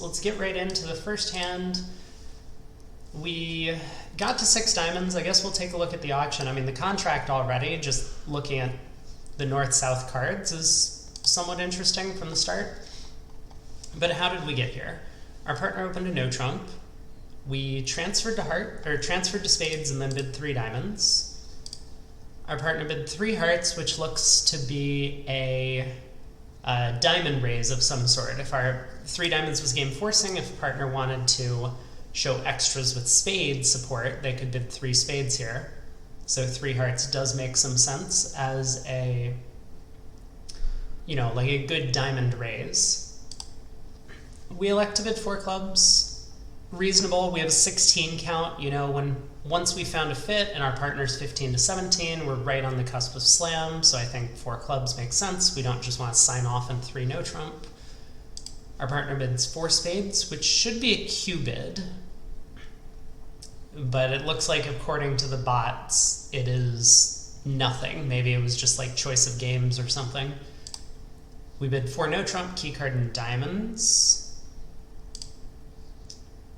Let's get right into the first hand. We got to 6 diamonds. I guess we'll take a look at the auction. I mean, the contract already, just looking at the north-south cards, is somewhat interesting from the start. But how did we get here? Our partner opened a no trump. We transferred to spades and then bid 3 diamonds. Our partner bid 3 hearts, which looks to be a diamond raise of some sort. If our 3 diamonds was game forcing, if a partner wanted to show extras with spade support, they could bid 3 spades here. So 3 hearts does make some sense as a, like a good diamond raise. We elect to bid 4 clubs. Reasonable. We have a 16 count. Once we found a fit and our partner's 15 to 17, we're right on the cusp of slam, so I think 4 clubs makes sense. We don't just want to sign off in 3 no trump. Our partner bids 4 spades, which should be a Q bid, but it looks like according to the bots, it is nothing. Maybe it was just like choice of games or something. We bid 4 no trump, key card, and diamonds.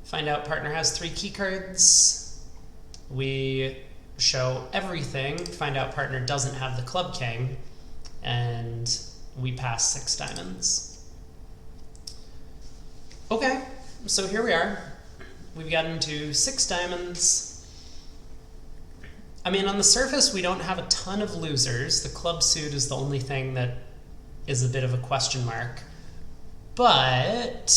Find out partner has 3 key cards. We show everything, find out partner doesn't have the club king, and we pass 6 diamonds. Okay, so here we are. We've gotten to 6 diamonds. I mean, on the surface, we don't have a ton of losers. The club suit is the only thing that is a bit of a question mark. But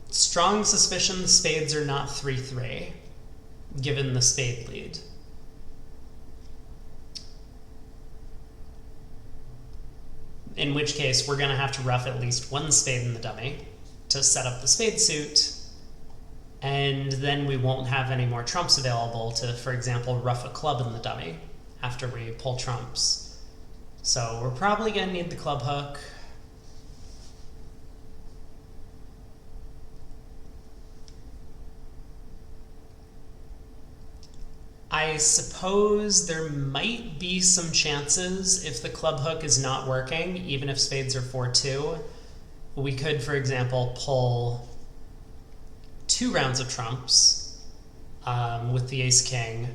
strong suspicion the spades are not 3-3, given the spade lead. In which case, we're going to have to ruff at least 1 spade in the dummy to set up the spade suit, and then we won't have any more trumps available to, for example, ruff a club in the dummy after we pull trumps. So we're probably going to need the club hook. I suppose there might be some chances if the club hook is not working, even if spades are 4-2. We could, for example, pull 2 rounds of trumps with the ace-king,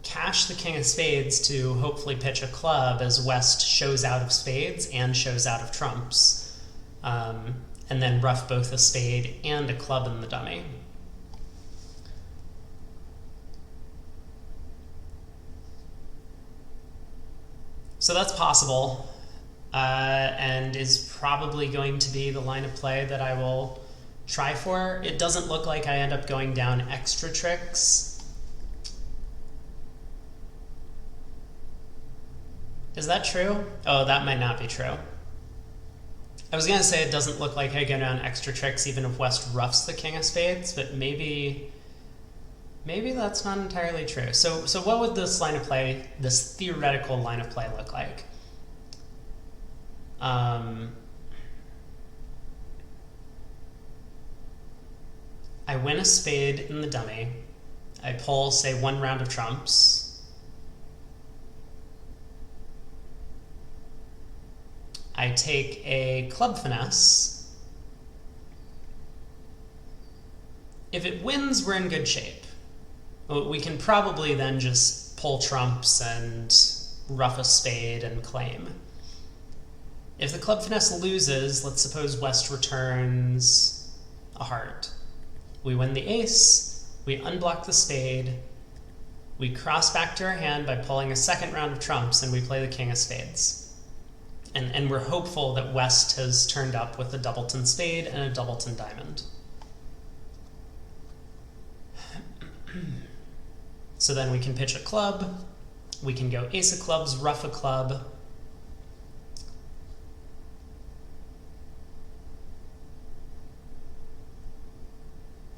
cash the king of spades to hopefully pitch a club as West shows out of spades and shows out of trumps, and then ruff both a spade and a club in the dummy. So that's possible, and is probably going to be the line of play that I will try for. It doesn't look like I end up going down extra tricks. Is that true? Oh, that might not be true. I was going to say it doesn't look like I go down extra tricks even if West roughs the king of spades, but maybe that's not entirely true. So what would this line of play, this theoretical line of play, look like? I win a spade in the dummy. I pull, say, 1 round of trumps. I take a club finesse. If it wins, we're in good shape. We can probably then just pull trumps and ruff a spade and claim. If the club finesse loses, let's suppose West returns a heart. We win the ace, we unblock the spade, we cross back to our hand by pulling a 2nd round of trumps, and we play the king of spades. And we're hopeful that West has turned up with a doubleton spade and a doubleton diamond. So then we can pitch a club, we can go ace of clubs, ruff a club.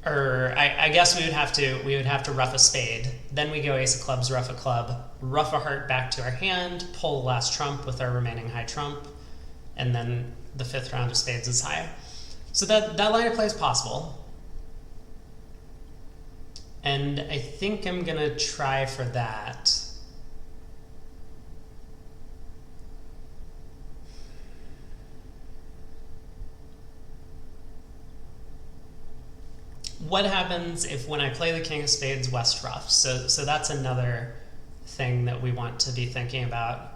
I guess we would have to ruff a spade. Then we go ace of clubs, ruff a club, ruff a heart back to our hand, pull the last trump with our remaining high trump, and then the 5th round of spades is high. So that line of play is possible. And I think I'm gonna try for that. What happens if when I play the king of spades, West ruffs? So that's another thing that we want to be thinking about.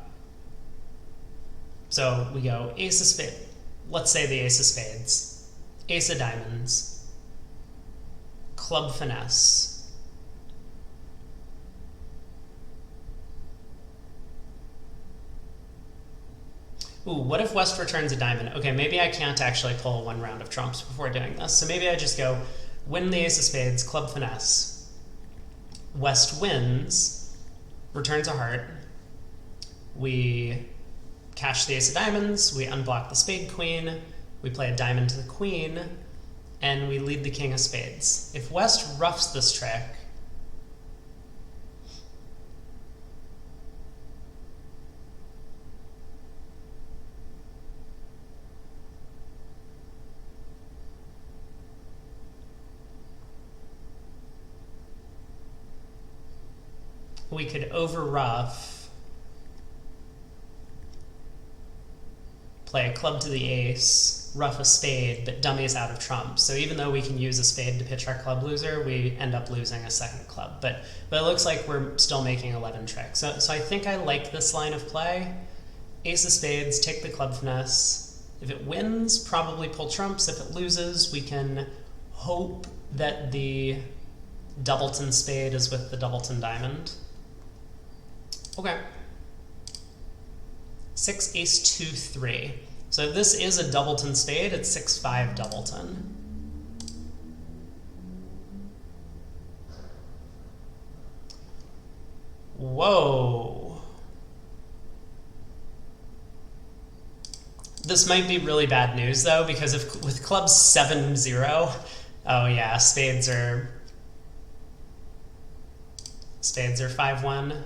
So we go ace of spades. Let's say the ace of spades, ace of diamonds, club finesse. Ooh, what if West returns a diamond? Okay, maybe I can't actually pull one round of trumps before doing this. So maybe I just go win the ace of spades, club finesse. West wins, returns a heart. We cash the ace of diamonds, we unblock the spade queen, we play a diamond to the queen, and we lead the king of spades. If West roughs this trick, we could over ruff, play a club to the ace, ruff a spade, but dummy is out of trumps. So even though we can use a spade to pitch our club loser, we end up losing a second club. But it looks like we're still making 11 tricks. So I think I like this line of play. Ace of spades, take the club finesse. If it wins, probably pull trumps. If it loses, we can hope that the doubleton spade is with the doubleton diamond. Okay. 6, ace, 2, 3. So if this is a doubleton spade, it's 6-5 doubleton. Whoa. This might be really bad news though, because if with clubs 7-0, oh yeah, spades are 5-1.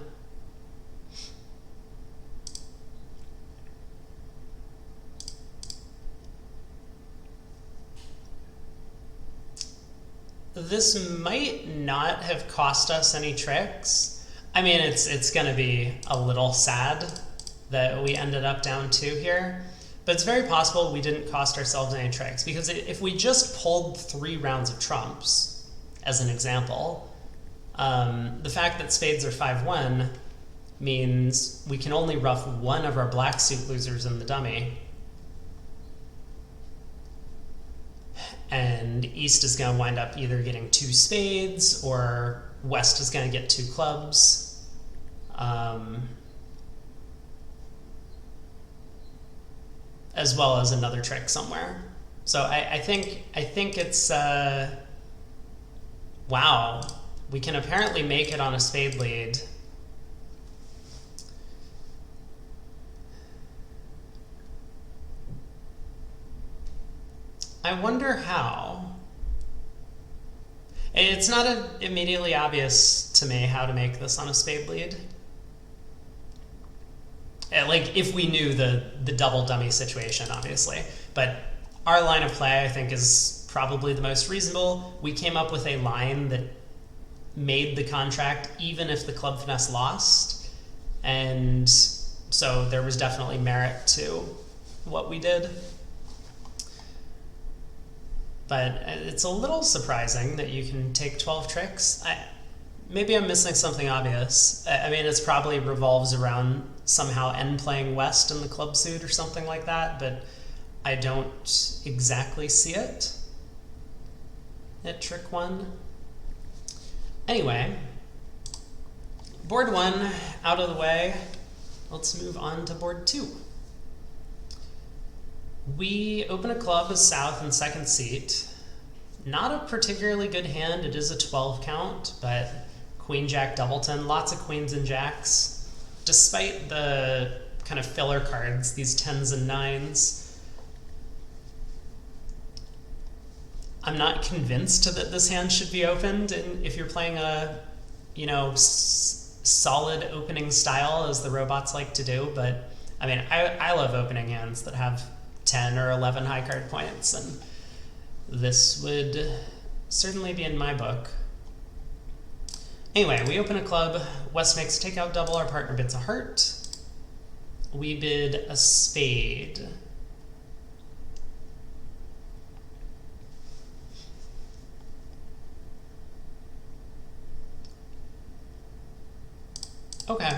This might not have cost us any tricks. I mean, it's going to be a little sad that we ended up down 2 here, but it's very possible we didn't cost ourselves any tricks, because if we just pulled 3 rounds of trumps, as an example, the fact that spades are 5-1 means we can only ruff one of our black suit losers in the dummy. And East is going to wind up either getting 2 spades or West is going to get 2 clubs. As well as another trick somewhere. So I think it's wow, we can apparently make it on a spade lead. I wonder how. It's not immediately obvious to me how to make this on a spade lead. Like, if we knew the double dummy situation, obviously. But our line of play, I think, is probably the most reasonable. We came up with a line that made the contract even if the club finesse lost. And so there was definitely merit to what we did. But it's a little surprising that you can take 12 tricks. Maybe I'm missing something obvious. I mean, it's probably revolves around somehow N playing West in the club suit or something like that, but I don't exactly see it at trick 1. Anyway, board 1 out of the way. Let's move on to board 2. We open a club as south and second seat. Not a particularly good hand. It is a 12 count, but queen jack doubleton, lots of queens and jacks. Despite the kind of filler cards, these 10s and 9s, I'm not convinced that this hand should be opened. And if you're playing a, solid opening style, as the robots like to do, but I mean, I love opening hands that have 10 or 11 high card points, and this would certainly be in my book. Anyway, we open a club. West makes a takeout double. Our partner bids a heart. We bid a spade. Okay.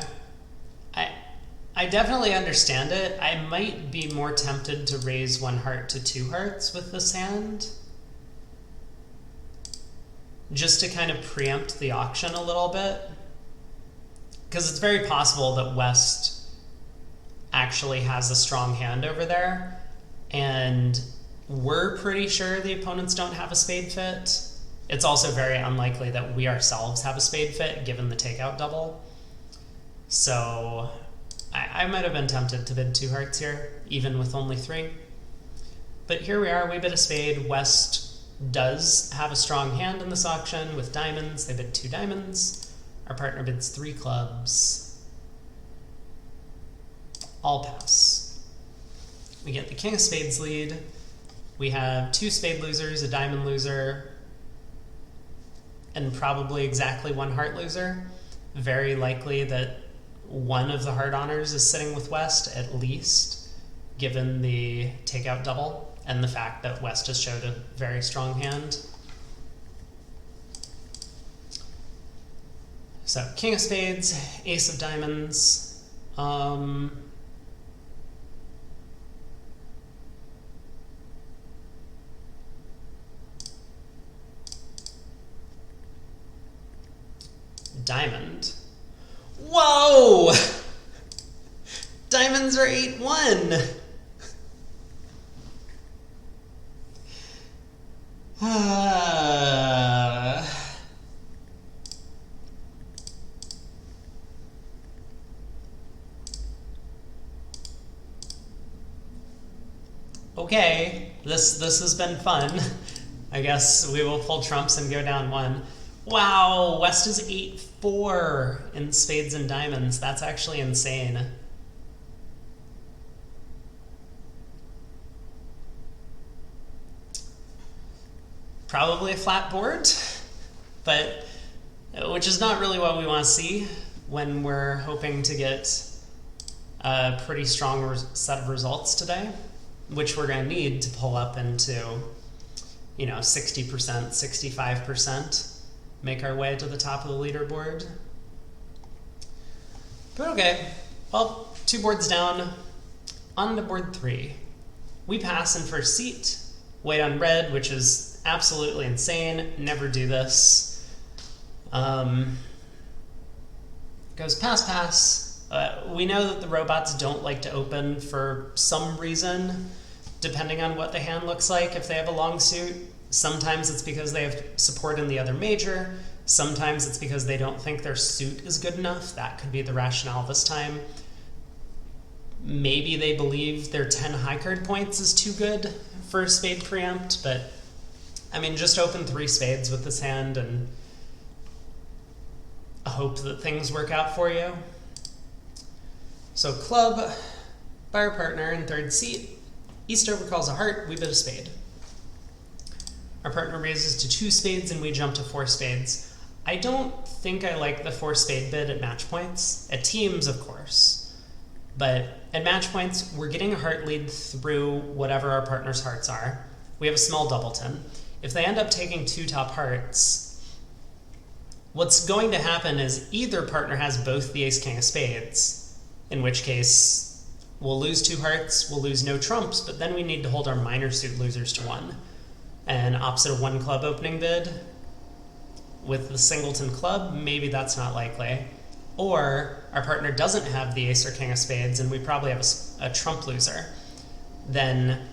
I definitely understand it. I might be more tempted to raise one heart to two hearts with this hand, just to kind of preempt the auction a little bit. Because it's very possible that West actually has a strong hand over there, and we're pretty sure the opponents don't have a spade fit. It's also very unlikely that we ourselves have a spade fit, given the takeout double. So I might have been tempted to bid two hearts here, even with only three. But here we are, we bid a spade. West does have a strong hand in this auction with diamonds. They bid two diamonds. Our partner bids three clubs. All pass. We get the king of spades lead. We have two spade losers, a diamond loser, and probably exactly one heart loser. Very likely that one of the heart honors is sitting with West, at least, given the takeout double and the fact that West has showed a very strong hand. So, king of spades, ace of diamonds. Diamond. Whoa! Diamonds are 8-1. Okay, this has been fun. I guess we will pull trumps and go down one. Wow, West is 8-4 in spades and diamonds. That's actually insane. Probably a flat board, but which is not really what we want to see when we're hoping to get a pretty strong set of results today, which we're going to need to pull up into, 60%, 65%. Make our way to the top of the leaderboard. But okay, well, 2 boards down. On to board 3. We pass in first seat. White on red, which is absolutely insane. Never do this. Goes pass, pass. We know that the robots don't like to open for some reason, depending on what the hand looks like if they have a long suit. Sometimes it's because they have support in the other major. Sometimes it's because they don't think their suit is good enough. That could be the rationale this time. Maybe they believe their 10 high card points is too good for a spade preempt, but I mean, just open 3 spades with this hand and hope that things work out for you. So club by our partner in third seat. Eastover calls a heart, we bid a spade. Our partner raises to 2 spades and we jump to 4 spades. I don't think I like the 4 spade bid at match points. At teams, of course. But at match points, we're getting a heart lead through whatever our partner's hearts are. We have a small doubleton. If they end up taking 2 top hearts, what's going to happen is either partner has both the ace king of spades, in which case we'll lose 2 hearts, we'll lose no trumps, but then we need to hold our minor suit losers to 1. And opposite of 1 club opening bid, with the singleton club, maybe that's not likely. Or our partner doesn't have the ace or king of spades and we probably have a trump loser. Then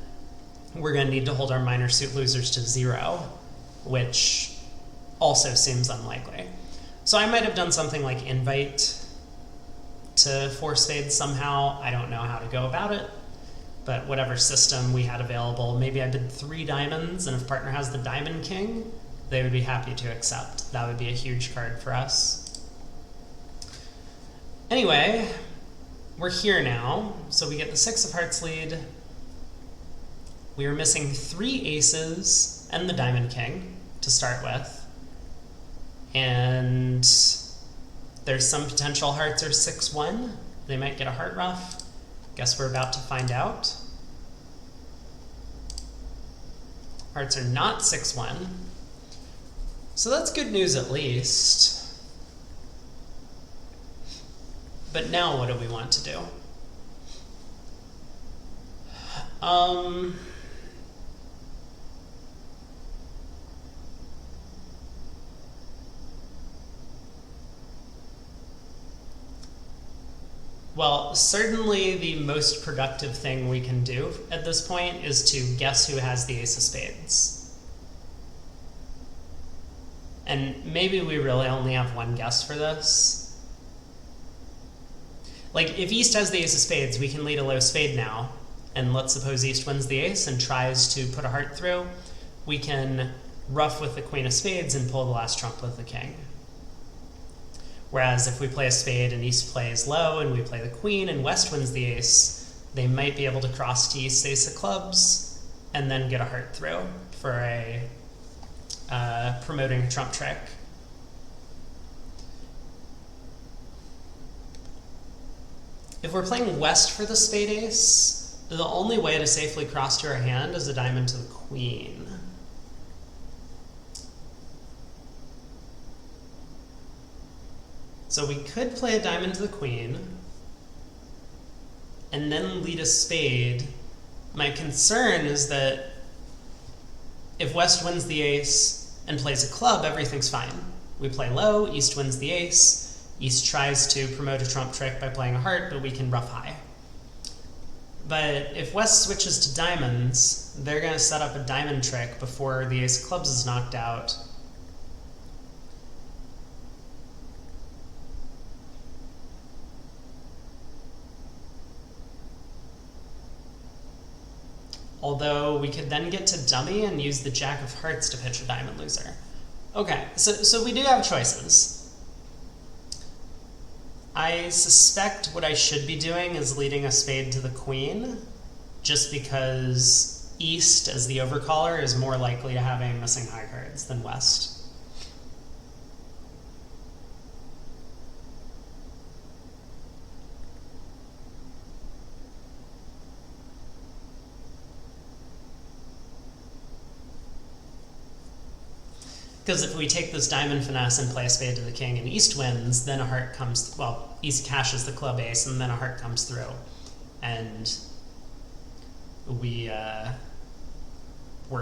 we're going to need to hold our minor suit losers to 0, which also seems unlikely. So I might have done something like invite to 4 spades somehow. I don't know how to go about it, but whatever system we had available, maybe I bid 3 diamonds, and if partner has the diamond king, they would be happy to accept. That would be a huge card for us. Anyway, we're here now, so we get the 6 of hearts lead. We are missing 3 aces and the diamond king to start with. And there's some potential hearts are 6-1. They might get a heart ruff. Guess we're about to find out. Hearts are not 6-1. So that's good news at least. But now what do we want to do? Well, certainly the most productive thing we can do at this point is to guess who has the ace of spades. And maybe we really only have one guess for this. Like, if East has the ace of spades, we can lead a low spade now. And let's suppose East wins the ace and tries to put a heart through. We can ruff with the queen of spades and pull the last trump with the king. Whereas if we play a spade and East plays low and we play the queen and West wins the ace, they might be able to cross to East ace of clubs and then get a heart through for a promoting trump trick. If we're playing West for the spade ace, the only way to safely cross to our hand is a diamond to the queen. So we could play a diamond to the queen and then lead a spade. My concern is that if West wins the ace and plays a club, everything's fine. We play low, East wins the ace, East tries to promote a trump trick by playing a heart, but we can ruff high. But if West switches to diamonds, they're going to set up a diamond trick before the ace of clubs is knocked out. Although we could then get to dummy and use the jack of hearts to pitch a diamond loser. Okay, so we do have choices. I suspect what I should be doing is leading a spade to the queen, just because East, as the overcaller, is more likely to have a missing high cards than West. Because if we take this diamond finesse and play a spade to the king and East wins, then a heart comes, well, East cashes the club ace and then a heart comes through. And we're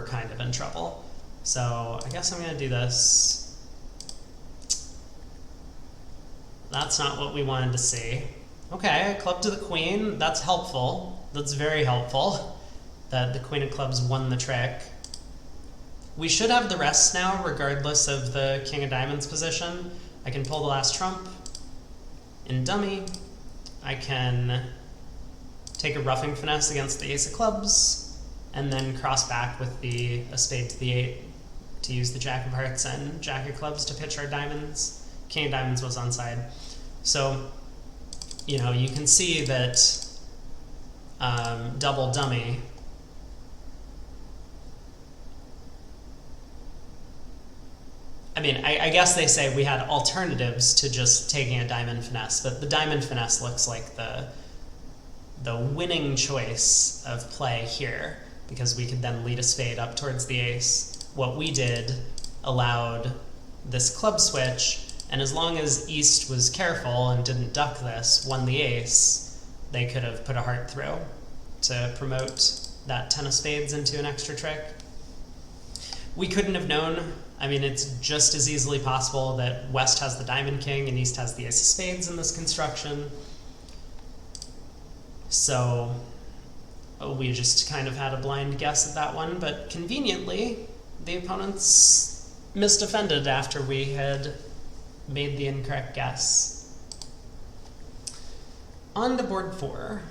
kind of in trouble. So I guess I'm going to do this. That's not what we wanted to see. Okay, club to the queen, that's helpful. That's very helpful that the queen of clubs won the trick. We should have the rest now, regardless of the king of diamonds position. I can pull the last trump in dummy. I can take a roughing finesse against the ace of clubs, and then cross back with a spade to the 8 to use the jack of hearts and jack of clubs to pitch our diamonds. King of diamonds was onside. So, you know, you can see that double dummy I mean, I guess they say we had alternatives to just taking a diamond finesse, but the diamond finesse looks like the winning choice of play here, because we could then lead a spade up towards the ace. What we did allowed this club switch, and as long as East was careful and didn't duck this, won the ace, they could have put a heart through to promote that 10 of spades into an extra trick. We couldn't have known. I mean, it's just as easily possible that West has the diamond king and East has the ace of spades in this construction. So we just kind of had a blind guess at that one, but conveniently, the opponents misdefended after we had made the incorrect guess. On to board 4.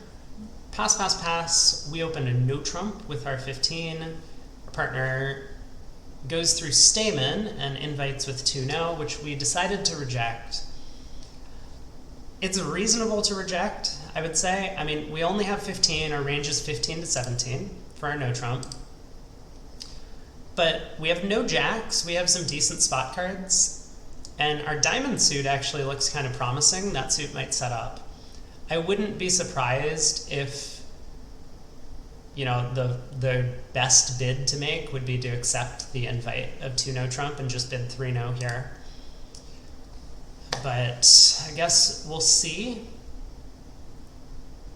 Pass, pass, pass. We open a no trump with our 15. Our partner goes through Stamen and invites with 2-no, which we decided to reject. It's reasonable to reject, I would say. I mean, we only have 15. Our range is 15 to 17 for our no trump. But we have no jacks. We have some decent spot cards. And our diamond suit actually looks kind of promising. That suit might set up. I wouldn't be surprised if, you know, the best bid to make would be to accept the invite of 2-no trump and just bid 3-no here. But I guess we'll see.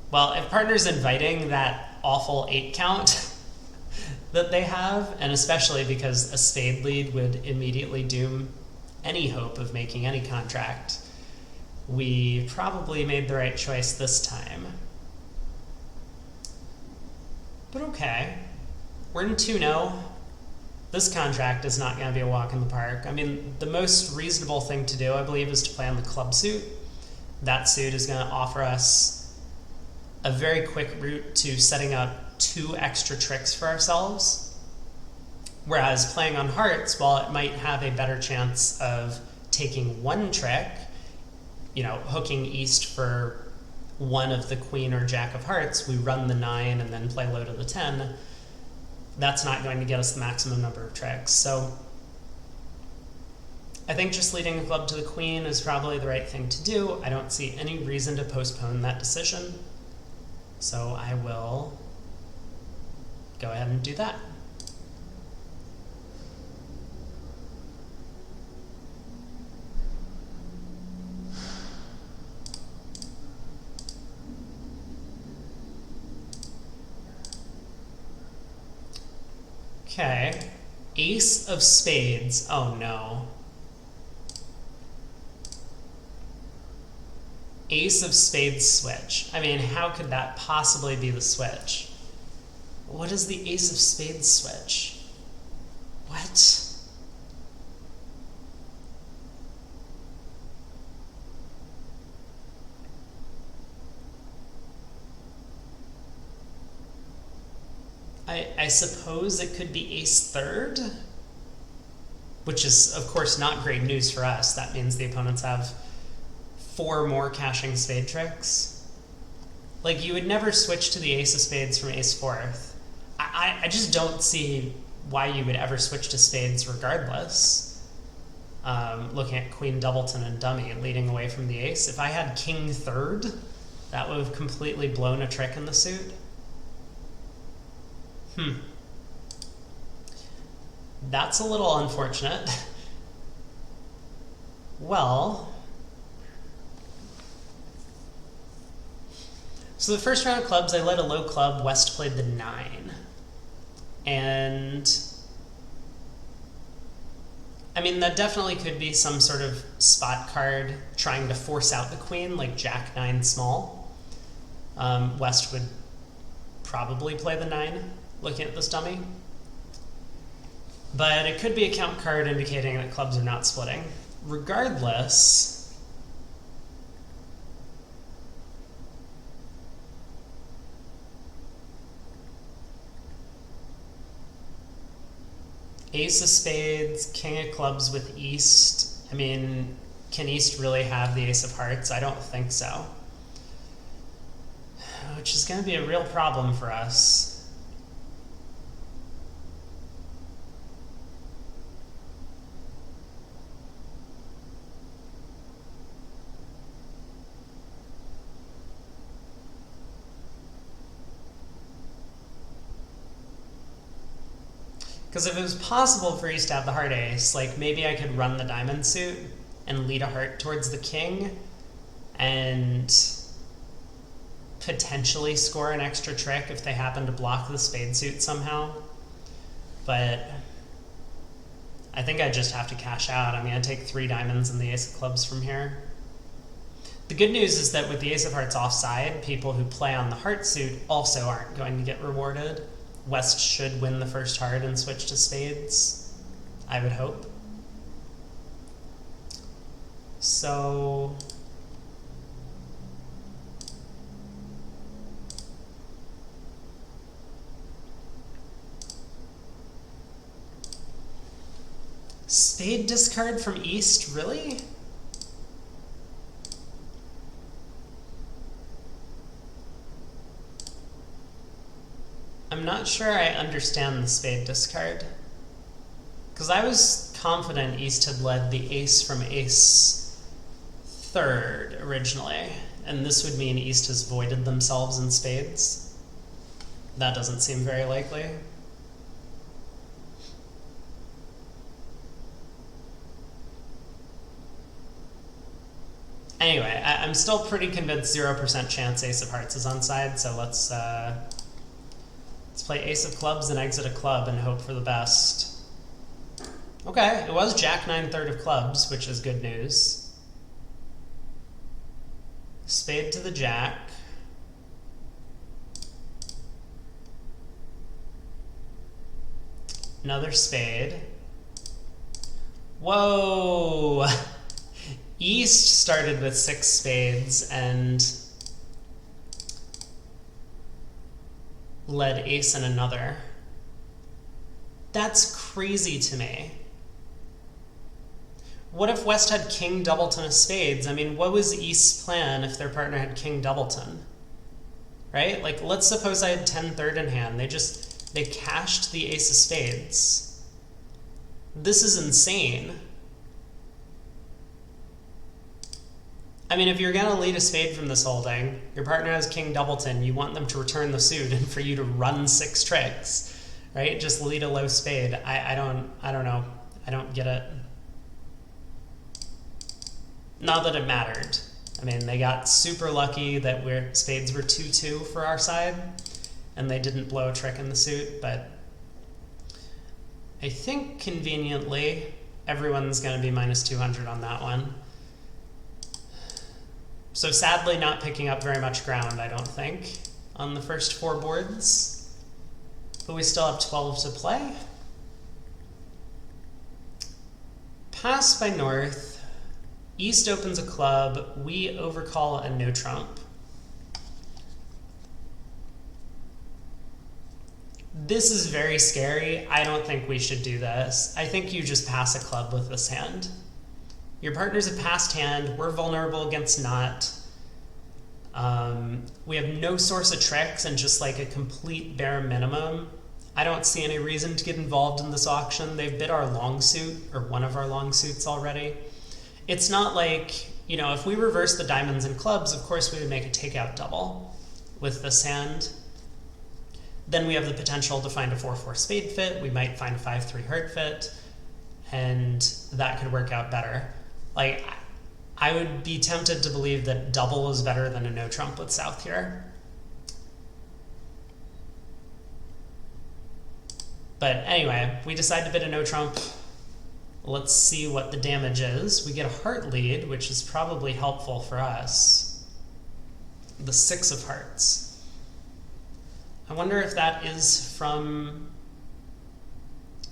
Well, if partner's inviting that awful 8 count that they have, and especially because a spade lead would immediately doom any hope of making any contract, we probably made the right choice this time. But okay, we're in 2-no. This contract is not going to be a walk in the park. I mean, the most reasonable thing to do, I believe, is to play on the club suit. That suit is going to offer us a very quick route to setting up 2 extra tricks for ourselves. Whereas playing on hearts, while it might have a better chance of taking 1 trick, you know, hooking east for 1 of the queen or jack of hearts, we run the 9 and then play low to the 10. That's not going to get us the maximum number of tricks. So I think just leading a club to the queen is probably the right thing to do. I don't see any reason to postpone that decision. So I will go ahead and do that. Okay, ace of spades. Oh no. Ace of spades switch. I mean, how could that possibly be the switch? What is the ace of spades switch? What? I suppose it could be ace third, which is, of course, not great news for us. That means the opponents have 4 more caching spade tricks. Like, you would never switch to the ace of spades from ace fourth. I just don't see why you would ever switch to spades regardless. Looking at queen doubleton and dummy, leading away from the ace. If I had king third, that would have completely blown a trick in the suit. That's a little unfortunate. Well, so the first round of clubs, I led a low club. West played the 9. And I mean, that definitely could be some sort of spot card trying to force out the queen, like jack 9 small. West would probably play the 9, looking at this dummy. But it could be a count card indicating that clubs are not splitting. Regardless, ace of spades, king of clubs with east. I mean, can east really have the ace of hearts? I don't think so. Which is going to be a real problem for us. Because if it was possible for East to have the heart ace, like maybe I could run the diamond suit and lead a heart towards the king and potentially score an extra trick if they happen to block the spade suit somehow. But I think I just have to cash out. I'm going to take 3 diamonds and the ace of clubs from here. The good news is that with the ace of hearts offside, people who play on the heart suit also aren't going to get rewarded. West should win the first heart and switch to spades, I would hope. So spade discard from East, really? I'm not sure I understand the spade discard. Because I was confident East had led the ace from ace third originally, and this would mean East has voided themselves in spades. That doesn't seem very likely. Anyway, I'm still pretty convinced 0% chance ace of hearts is onside, so let's play ace of clubs and exit a club and hope for the best. Okay, it was jack 9 third of clubs, which is good news. Spade to the jack. Another spade. Whoa! East started with 6 spades and led ace in another. That's crazy to me. What if West had king doubleton of spades? I mean, what was East's plan if their partner had king doubleton? Right? Like, let's suppose I had 10 third in hand. They cashed the ace of spades. This is insane. I mean, if you're gonna lead a spade from this holding, your partner has king doubleton, you want them to return the suit and for you to run 6 tricks, right? Just lead a low spade. I don't know. I don't get it. Not that it mattered. I mean, they got super lucky that spades were 2-2 for our side, and they didn't blow a trick in the suit, but I think conveniently everyone's going to be minus 200 on that one. So sadly not picking up very much ground, I don't think, on the first 4 boards, but we still have 12 to play. Pass by North. East opens a club, we overcall a no trump. This is very scary. I don't think we should do this. I think you just pass a club with this hand. Your partner's a passed hand, we're vulnerable against nut. We have no source of tricks and just like a complete bare minimum. I don't see any reason to get involved in this auction. They've bid our long suit, or one of our long suits already. It's not like, you know, if we reverse the diamonds and clubs, of course we would make a takeout double with this hand. Then we have the potential to find a 4-4 spade fit. We might find a 5-3 heart fit, and that could work out better. Like, I would be tempted to believe that double is better than a no trump with South here. But anyway, we decide to bid a no trump. Let's see what the damage is. We get a heart lead, which is probably helpful for us. The 6 of hearts. I wonder if that is from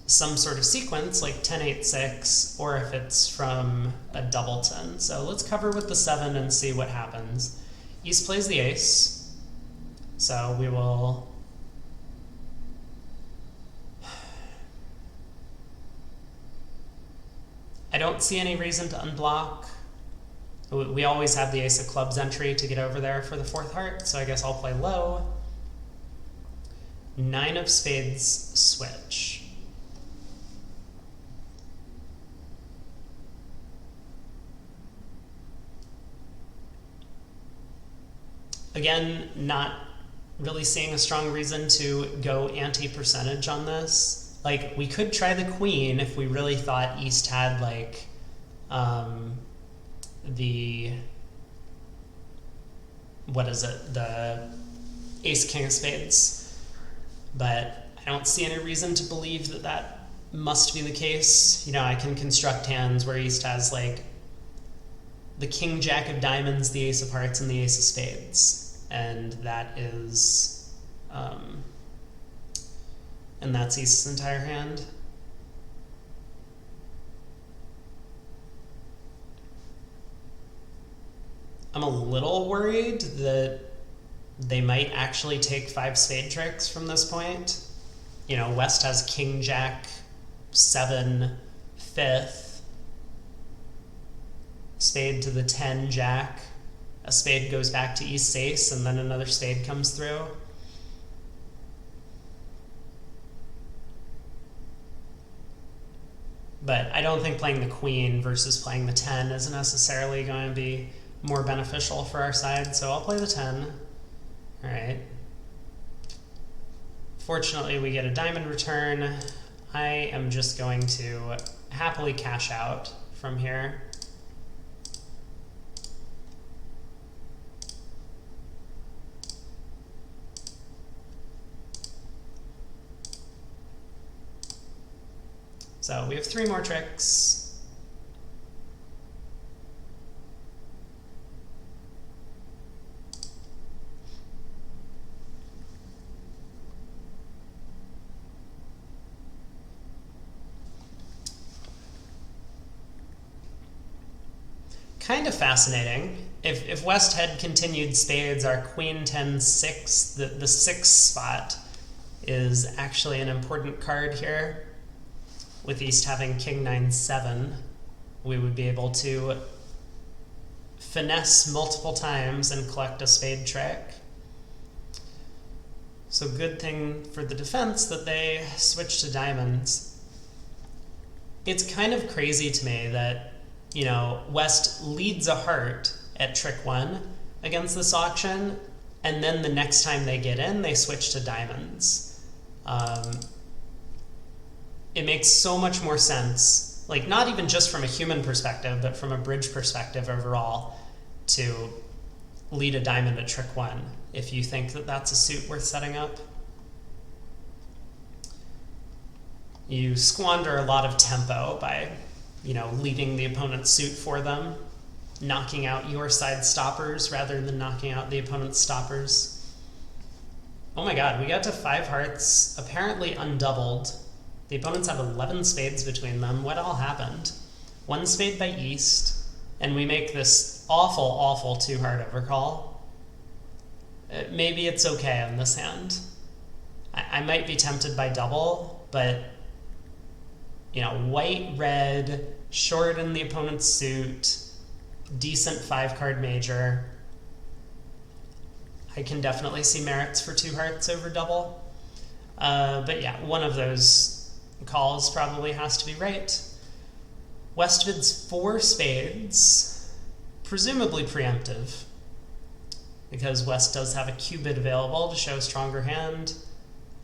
some sort of sequence, like 10-8-6, or if it's from a doubleton. So let's cover with the 7 and see what happens. East plays the ace, so we will... I don't see any reason to unblock. We always have the ace of clubs entry to get over there for the 4th heart, so I guess I'll play low. 9 of spades switch. Again, not really seeing a strong reason to go anti-percentage on this. Like, we could try the queen if we really thought East had, like, the ace-king of spades. But I don't see any reason to believe that that must be the case. You know, I can construct hands where East has, like, the king-jack of diamonds, the ace of hearts, and the ace of spades. And that is... and that's East's entire hand. I'm a little worried that they might actually take 5 spade tricks from this point. You know, West has king, jack, 7, 5th, spade to the 10, jack. A spade goes back to East's ace, and then another spade comes through. But I don't think playing the queen versus playing the 10 is necessarily going to be more beneficial for our side, so I'll play the 10. All right. Fortunately, we get a diamond return. I am just going to happily cash out from here. So we have 3 more tricks. Kind of fascinating. If West had continued spades, our queen 10-6, the 6 spot is actually an important card here. With East having king 9-7, we would be able to finesse multiple times and collect a spade trick. So good thing for the defense that they switched to diamonds. It's kind of crazy to me that, you know, West leads a heart at trick 1 against this auction, and then the next time they get in, they switch to diamonds. It makes so much more sense, like not even just from a human perspective, but from a bridge perspective overall, to lead a diamond at trick 1 if you think that that's a suit worth setting up. You squander a lot of tempo by, you know, leading the opponent's suit for them, knocking out your side stoppers rather than knocking out the opponent's stoppers. Oh my god, we got to 5 hearts, apparently undoubled. The opponents have 11 spades between them. What all happened? 1 spade by East, and we make this awful, awful 2-heart overcall. Maybe it's okay on this hand. I might be tempted by double, but, you know, white, red, short in the opponent's suit, decent 5-card major. I can definitely see merits for 2 hearts over double. But yeah, one of those calls probably has to be right. West bids 4 spades, presumably preemptive, because West does have a Q bid available to show a stronger hand,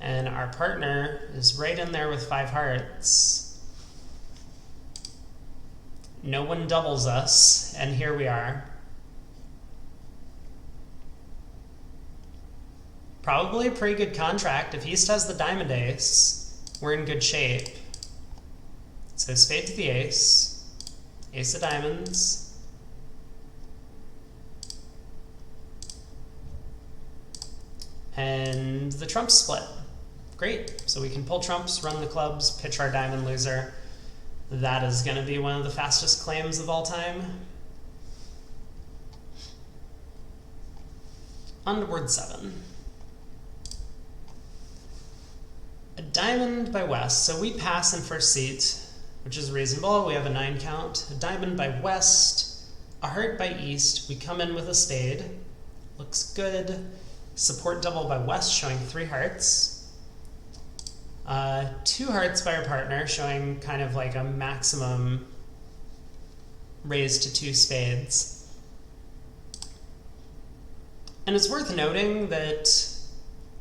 and our partner is right in there with 5 hearts. No one doubles us, and here we are. Probably a pretty good contract. If East has the diamond ace, we're in good shape. So spade to the ace, ace of diamonds, and the trump split. Great, so we can pull trumps, run the clubs, pitch our diamond loser. That is going to be one of the fastest claims of all time. On to board 7. A diamond by West, so we pass in first seat, which is reasonable. We have a 9 count. A diamond by West, a heart by East. We come in with a spade. Looks good. Support double by West, showing 3 hearts. 2 hearts by our partner, showing kind of like a maximum raise to 2 spades. And it's worth noting that,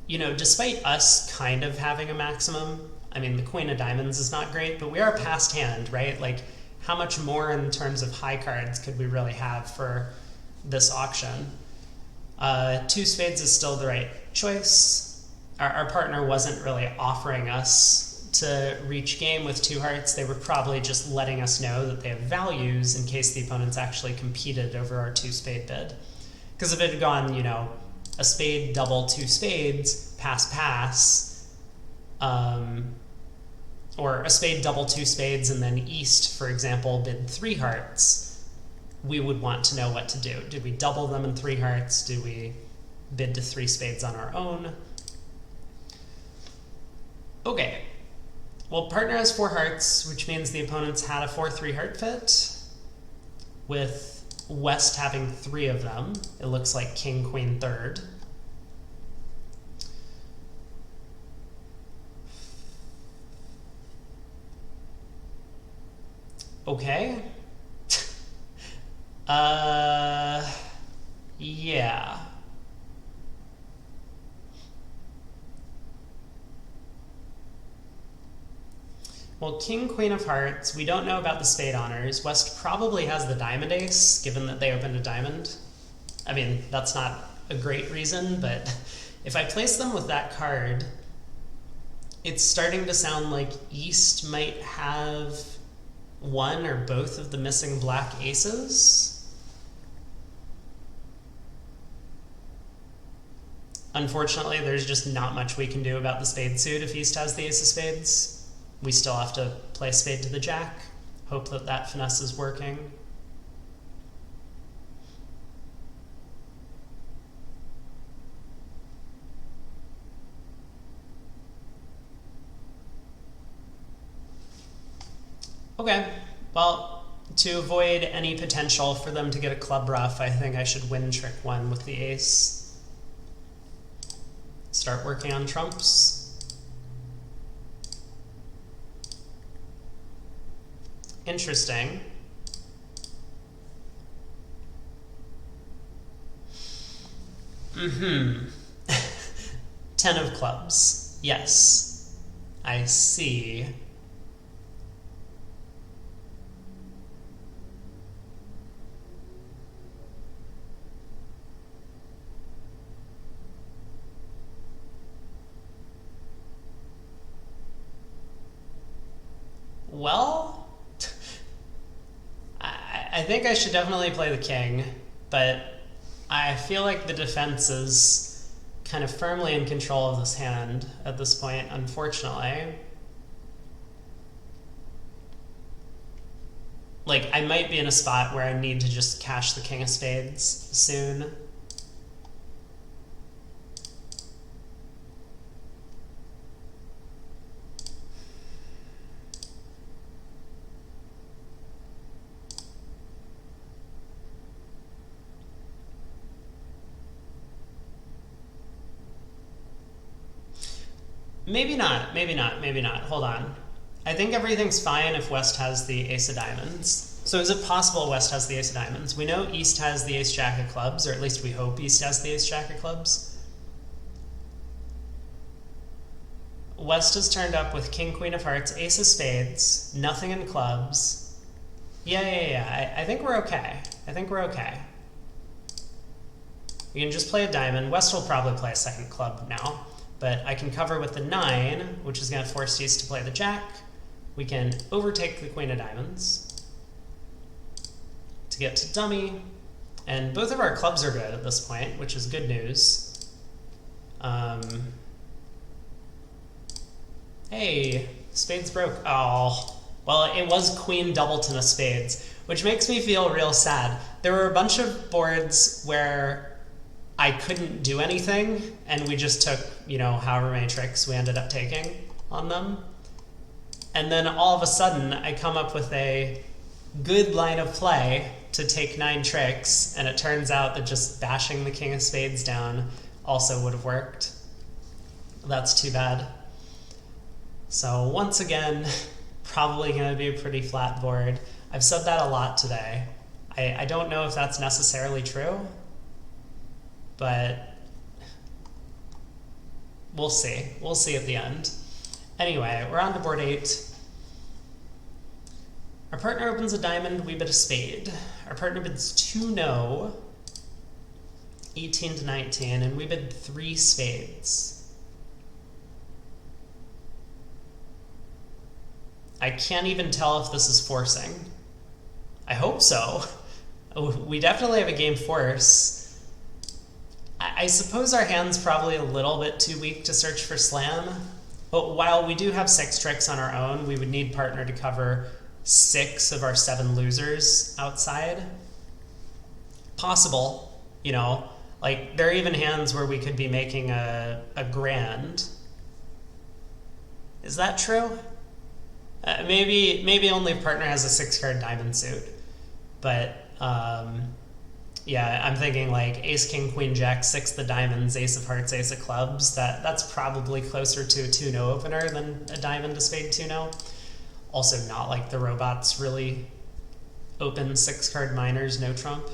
you know, despite us kind of having a maximum, I mean, the queen of diamonds is not great, but we are past hand, right? Like, how much more in terms of high cards could we really have for this auction? 2 spades is still the right choice. Our partner wasn't really offering us to reach game with 2 hearts. They were probably just letting us know that they have values in case the opponents actually competed over our 2 spade bid. Because if it had gone, you know, a spade, double, 2 spades, pass, pass, or a spade, double, 2 spades, and then East, for example, bid 3 hearts, we would want to know what to do. Did we double them in 3 hearts? Do we bid to 3 spades on our own? Okay. Well, partner has 4 hearts, which means the opponents had a 4-3 heart fit, with West having 3 of them. It looks like king, queen, third. Okay. Yeah. Well, King, Queen of Hearts, we don't know about the spade honors. West probably has the diamond ace, given that they opened a diamond. I mean, that's not a great reason, but if I place them with that card, it's starting to sound like East might have one or both of the missing black aces. Unfortunately, there's just not much we can do about the spade suit if East has the ace of spades. We still have to play spade to the jack, hope that that finesse is working. Okay, well, to avoid any potential for them to get a club ruff, I think I should win trick one with the ace. Start working on trumps. Interesting. Mm-hmm. 10 of clubs. Yes. I see. Well, I think I should definitely play the king, but I feel like the defense is kind of firmly in control of this hand at this point, unfortunately. Like, I might be in a spot where I need to just cash the king of spades soon. Maybe not, maybe not, maybe not. Hold on. I think everything's fine if West has the ace of diamonds. So is it possible West has the ace of diamonds? We know East has the ace jack of clubs, or at least we hope East has the ace jack of clubs. West is turned up with king, queen of hearts, ace of spades, nothing in clubs. Yeah. I think we're okay. I think we're okay. We can just play a diamond. West will probably play a second club now. But I can cover with the 9, which is going to force East to play the jack. We can overtake the queen of diamonds to get to dummy. And both of our clubs are good at this point, which is good news. Hey, spades broke. Oh, well, it was queen doubleton of spades, which makes me feel real sad. There were a bunch of boards where I couldn't do anything, and we just took, you know, however many tricks we ended up taking on them. And then all of a sudden, I come up with a good line of play to take 9 tricks, and it turns out that just bashing the king of spades down also would have worked. That's too bad. So once again, probably going to be a pretty flat board. I've said that a lot today. I don't know if that's necessarily true, but we'll see. We'll see at the end. Anyway, we're on to board 8. Our partner opens a diamond, we bid a spade. Our partner bids 2 no, 18 to 19, and we bid 3 spades. I can't even tell if this is forcing. I hope so. We definitely have a game force. I suppose our hand's probably a little bit too weak to search for slam, but while we do have 6 tricks on our own, we would need partner to cover 6 of our 7 losers outside. Possible, you know, like there are even hands where we could be making a grand. Is that true? Maybe only if partner has a 6-card diamond suit, but yeah, I'm thinking like ace, king, queen, jack, 6 the diamonds, ace of hearts, ace of clubs. That's probably closer to a 2-no opener than a diamond to spade 2-no. Also not like the robot's really open 6-card minors, no trump,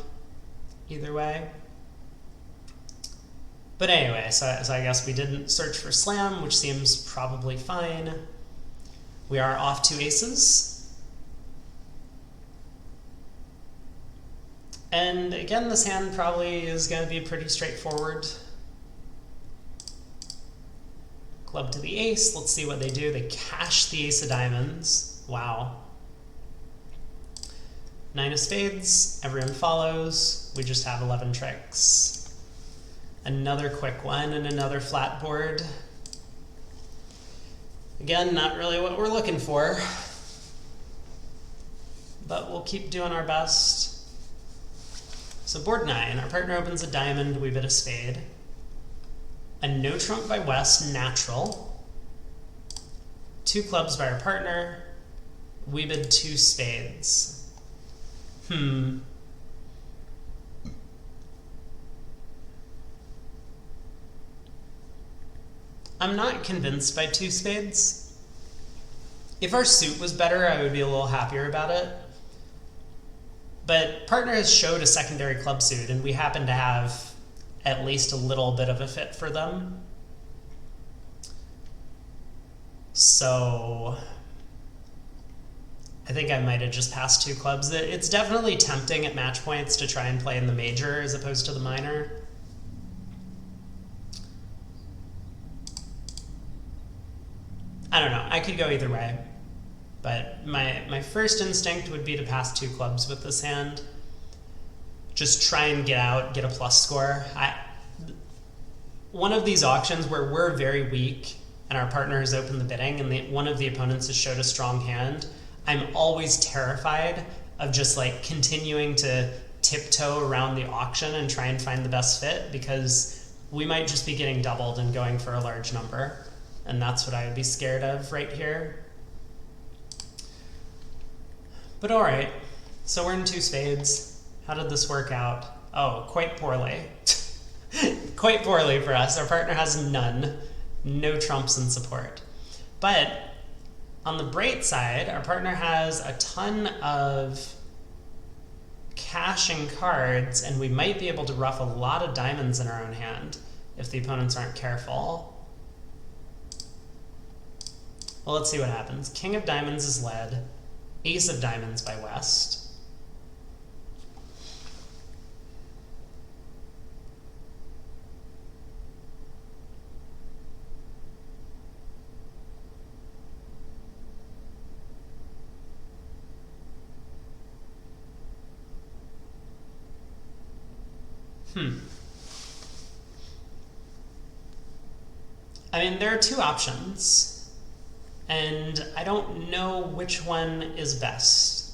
either way. But anyway, so I guess we didn't search for slam, which seems probably fine. We are off 2 aces. And again, this hand probably is going to be pretty straightforward. Club to the ace. Let's see what they do. They cash the ace of diamonds. Wow. 9 of spades. Everyone follows. We just have 11 tricks. Another quick one and another flat board. Again, not really what we're looking for, but we'll keep doing our best. So board 9, our partner opens a diamond, we bid a spade. A no trump by West, natural. 2 clubs by our partner, we bid 2 spades. I'm not convinced by 2 spades. If our suit was better, I would be a little happier about it. But partner has showed a secondary club suit, and we happen to have at least a little bit of a fit for them. So I think I might have just passed 2 clubs. It's definitely tempting at match points to try and play in the major as opposed to the minor. I don't know, I could go either way, but my first instinct would be to pass 2 clubs with this hand. Just try and get out, get a plus score. One of these auctions where we're very weak and our partner has opened the bidding and one of the opponents has showed a strong hand, I'm always terrified of just like continuing to tiptoe around the auction and try and find the best fit, because we might just be getting doubled and going for a large number. And that's what I would be scared of right here. But all right, so we're in 2 spades. How did this work out? Oh, quite poorly. Quite poorly for us. Our partner has none. No trumps in support. But on the bright side, our partner has a ton of cashing cards, and we might be able to ruff a lot of diamonds in our own hand if the opponents aren't careful. Well, let's see what happens. King of diamonds is led. Ace of diamonds by West. I mean, there are 2 options. And I don't know which one is best.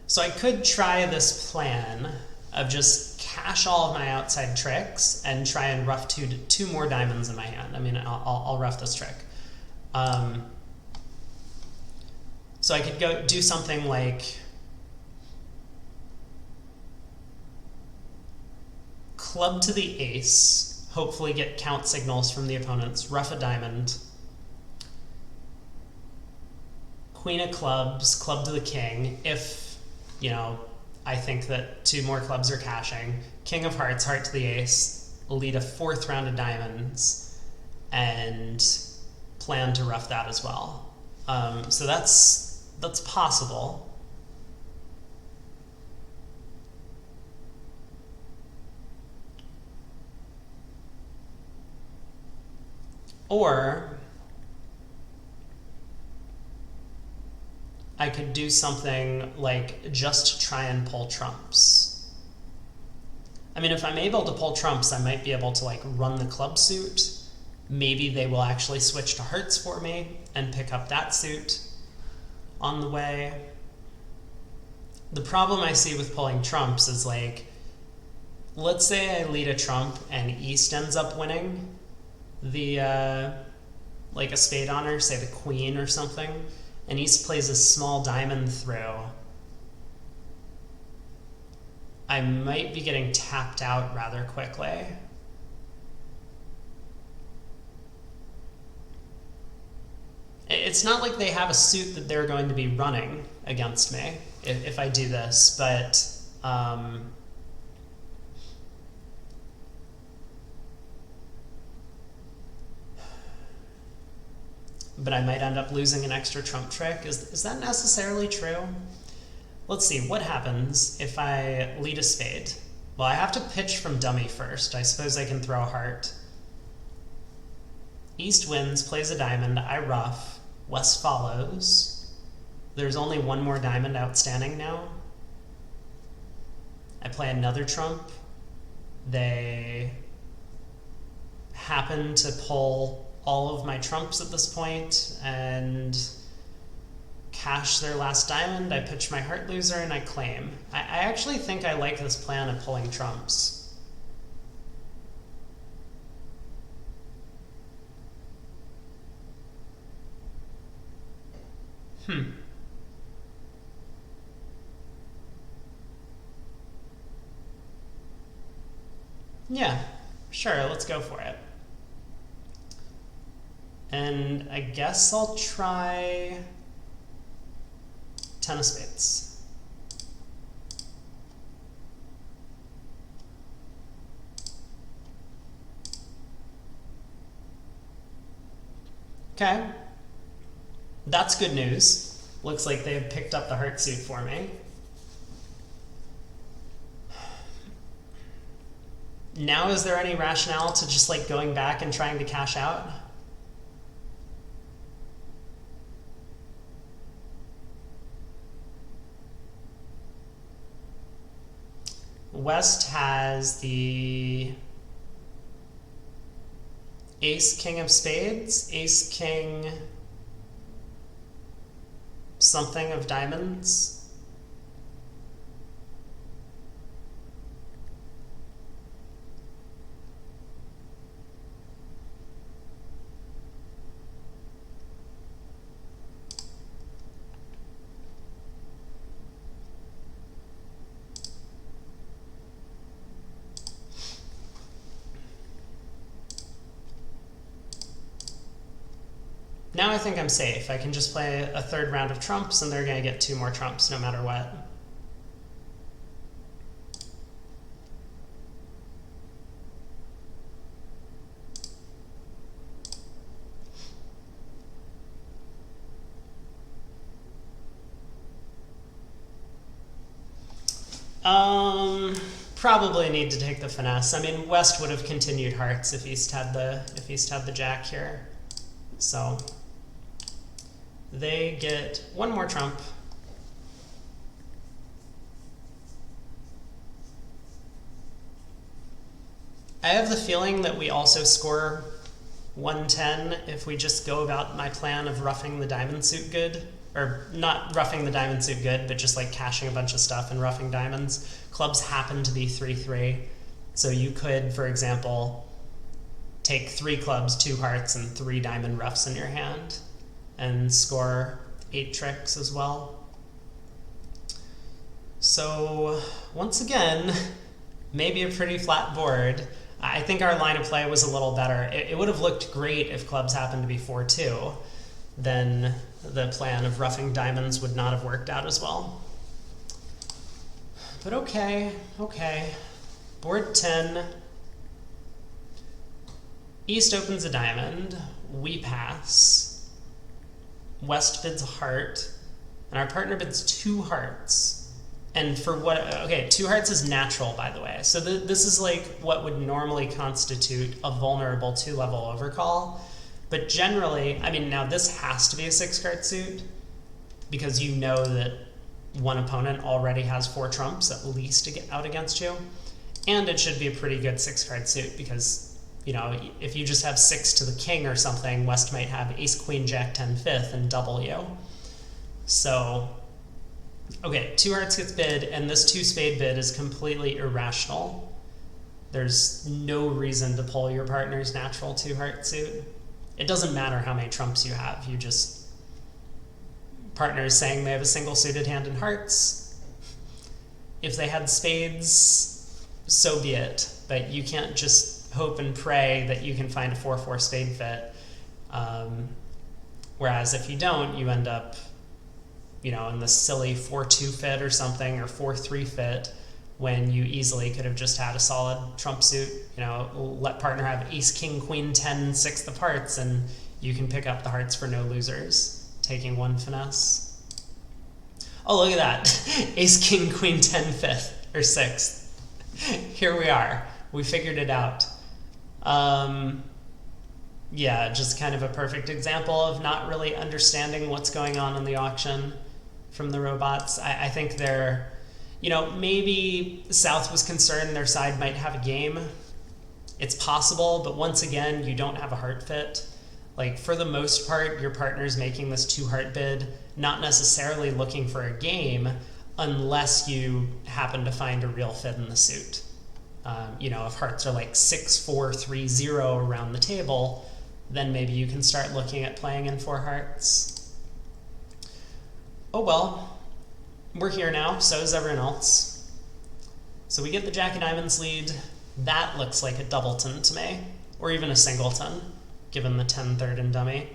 So I could try this plan of just cash all of my outside tricks and try and rough two more diamonds in my hand. I mean, I'll rough this trick. So I could go do something like club to the ace, hopefully get count signals from the opponents, rough a diamond, queen of clubs, club to the king, if, you know, I think that 2 more clubs are cashing, king of hearts, heart to the ace, lead a 4th round of diamonds, and plan to rough that as well. So that's possible. Or I could do something like just try and pull trumps. I mean, if I'm able to pull trumps, I might be able to like run the club suit. Maybe they will actually switch to hearts for me and pick up that suit on the way. The problem I see with pulling trumps is like, let's say I lead a trump and East ends up winning the, like a spade honor, say the queen or something, and East plays a small diamond through. I might be getting tapped out rather quickly. It's not like they have a suit that they're going to be running against me. if I do this, but I might end up losing an extra trump trick. Is that necessarily true? Let's see, what happens if I lead a spade? Well, I have to pitch from dummy first. I suppose I can throw a heart. East wins, plays a diamond, I ruff, West follows. There's only one more diamond outstanding now. I play another trump. They happen to pull all of my trumps at this point and cash their last diamond. I pitch my heart loser and I claim. I actually think I like this plan of pulling trumps. Yeah, sure, let's go for it. And I guess I'll try 10 of spades. Okay. That's good news. Looks like they've picked up the heart suit for me. Now, is there any rationale to just like going back and trying to cash out? West has the ace, king of spades, ace, king, something of diamonds. Now I think I'm safe. I can just play a third round of trumps and they're going to get 2 more trumps no matter what. Probably need to take the finesse. I mean, West would have continued hearts if East had the jack here. So they get 1 more trump. I have the feeling that we also score 110 if we just go about my plan of roughing the diamond suit good. Or not roughing the diamond suit good, but just like cashing a bunch of stuff and roughing diamonds. Clubs happen to be 3-3. So you could, for example, take 3 clubs, 2 hearts, and 3 diamond roughs in your hand and score 8 tricks as well. So once again, maybe a pretty flat board. I think our line of play was a little better. It would have looked great if clubs happened to be 4-2. Then the plan of roughing diamonds would not have worked out as well. But okay. Board 10. East opens a diamond. We pass. West bids a heart. And our partner bids 2 hearts. And for what, okay, 2 hearts is natural, by the way. So this is like what would normally constitute a vulnerable 2-level overcall. But generally, I mean, now this has to be a 6-card suit because you know that one opponent already has 4 trumps at least to get out against you. And it should be a pretty good 6-card suit because, you know, if you just have 6 to the king or something, West might have ace, queen, jack, 10, 5th and double you. So, okay, 2 hearts gets bid and this 2 spade bid is completely irrational. There's no reason to pull your partner's natural 2 heart suit. It doesn't matter how many trumps you have. You just, partners saying they have a single suited hand in hearts. If they had spades, so be it. But you can't just hope and pray that you can find a 4-4 spade fit. Whereas if you don't, you end up in the silly 4-2 fit or something, or 4-3 fit, when you easily could have just had a solid trump suit. Let partner have ace, king, queen, 10, sixth of hearts, and you can pick up the hearts for no losers, taking one finesse. Oh, look at that. Ace, king, queen, 10, fifth, or sixth. Here we are. We figured it out. Yeah, just kind of a perfect example of not really understanding what's going on in the auction from the robots. I think they're, maybe South was concerned their side might have a game. It's possible, but once again, you don't have a heart fit. Like, for the most part, your partner's making this 2-heart bid, not necessarily looking for a game, unless you happen to find a real fit in the suit. If hearts are like 6, 4, 3, 0 around the table, then maybe you can start looking at playing in 4 hearts. Oh well, we're here now, so is everyone else. So we get the Jack of Diamonds lead. That looks like a doubleton to me, or even a singleton, given the 10 third and dummy.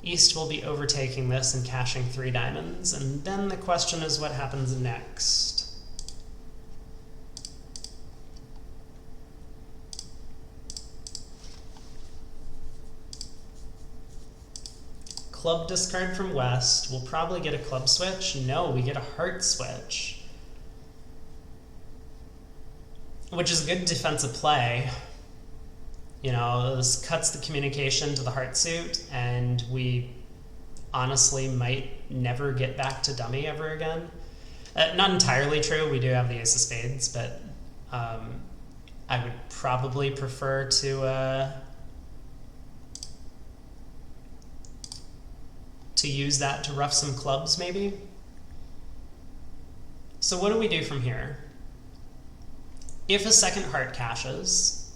East will be overtaking this and cashing 3 diamonds, and then the question is what happens next. Club discard from West. We'll probably get a club switch. No, we get a heart switch, which is a good defensive play. This cuts the communication to the heart suit, and we honestly might never get back to dummy ever again. Not entirely true. We do have the ace of spades, but I would probably prefer to use that to rough some clubs, maybe. So what do we do from here? If a second heart cashes,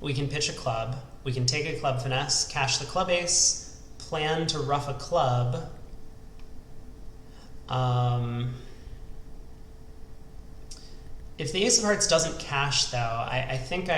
we can pitch a club. We can take a club finesse, cash the club ace, plan to rough a club. If the ace of hearts doesn't cash, though, I think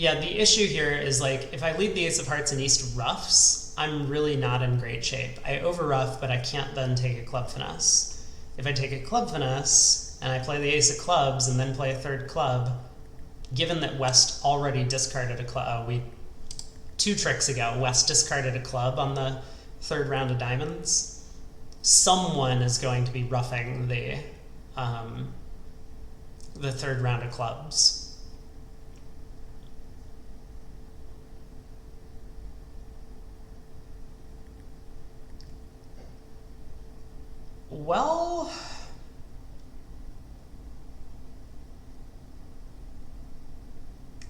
Yeah, the issue here is, like, if I lead the ace of hearts and East roughs, I'm really not in great shape. I over-rough, but I can't then take a club finesse. If I take a club finesse, and I play the ace of clubs and then play a third club, given that West already discarded a club, 2 tricks ago, West discarded a club on the 3rd round of diamonds, someone is going to be roughing the 3rd round of clubs. Well,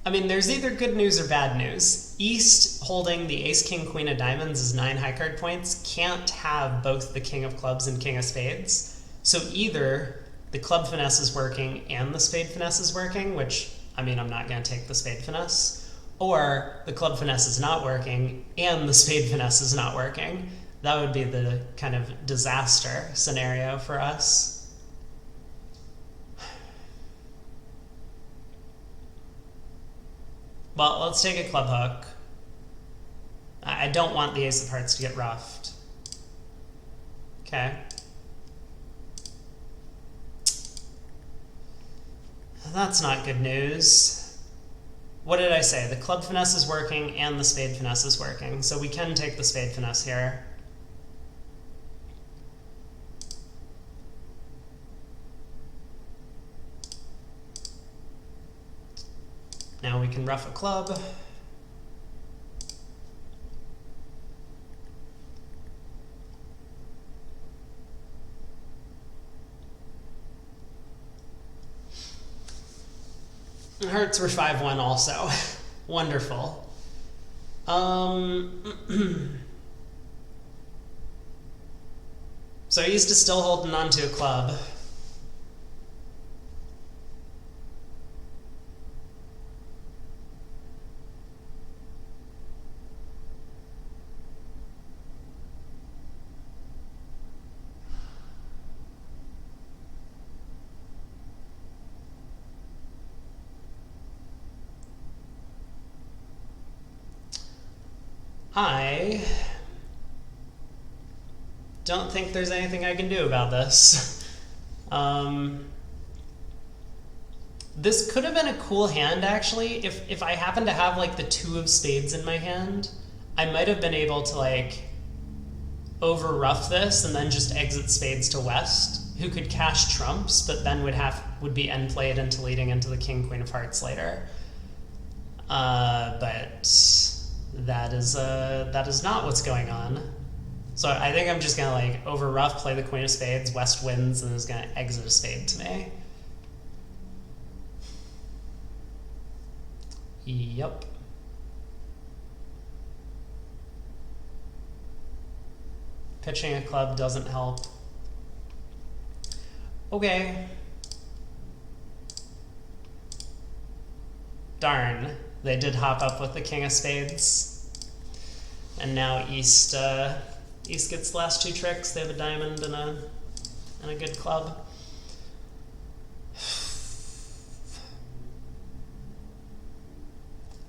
I mean, there's either good news or bad news. East holding the ace, king, queen of diamonds is 9 high card points, can't have both the king of clubs and king of spades. So either the club finesse is working and the spade finesse is working, which, I mean, I'm not going to take the spade finesse, or the club finesse is not working and the spade finesse is not working. That would be the kind of disaster scenario for us. Well, let's take a club hook. I don't want the ace of hearts to get roughed. Okay. That's not good news. What did I say? The club finesse is working and the spade finesse is working, so we can take the spade finesse here. Now we can rough a club. Hearts were 5-1 also. Wonderful. So East is still holding on to a club. I don't think there's anything I can do about this. This could have been a cool hand, actually. If I happened to have like the 2 of spades in my hand, I might have been able to like over rough this and then just exit spades to West, who could cash trumps, but then would be end played into leading into the king queen of hearts later. But that is not what's going on. So I think I'm just gonna like over rough, play the queen of spades, West wins, and is gonna exit a spade to me. Yep. Pitching a club doesn't help. Okay. Darn, they did hop up with the king of spades. And now East gets the last 2 tricks. They have a diamond and a good club.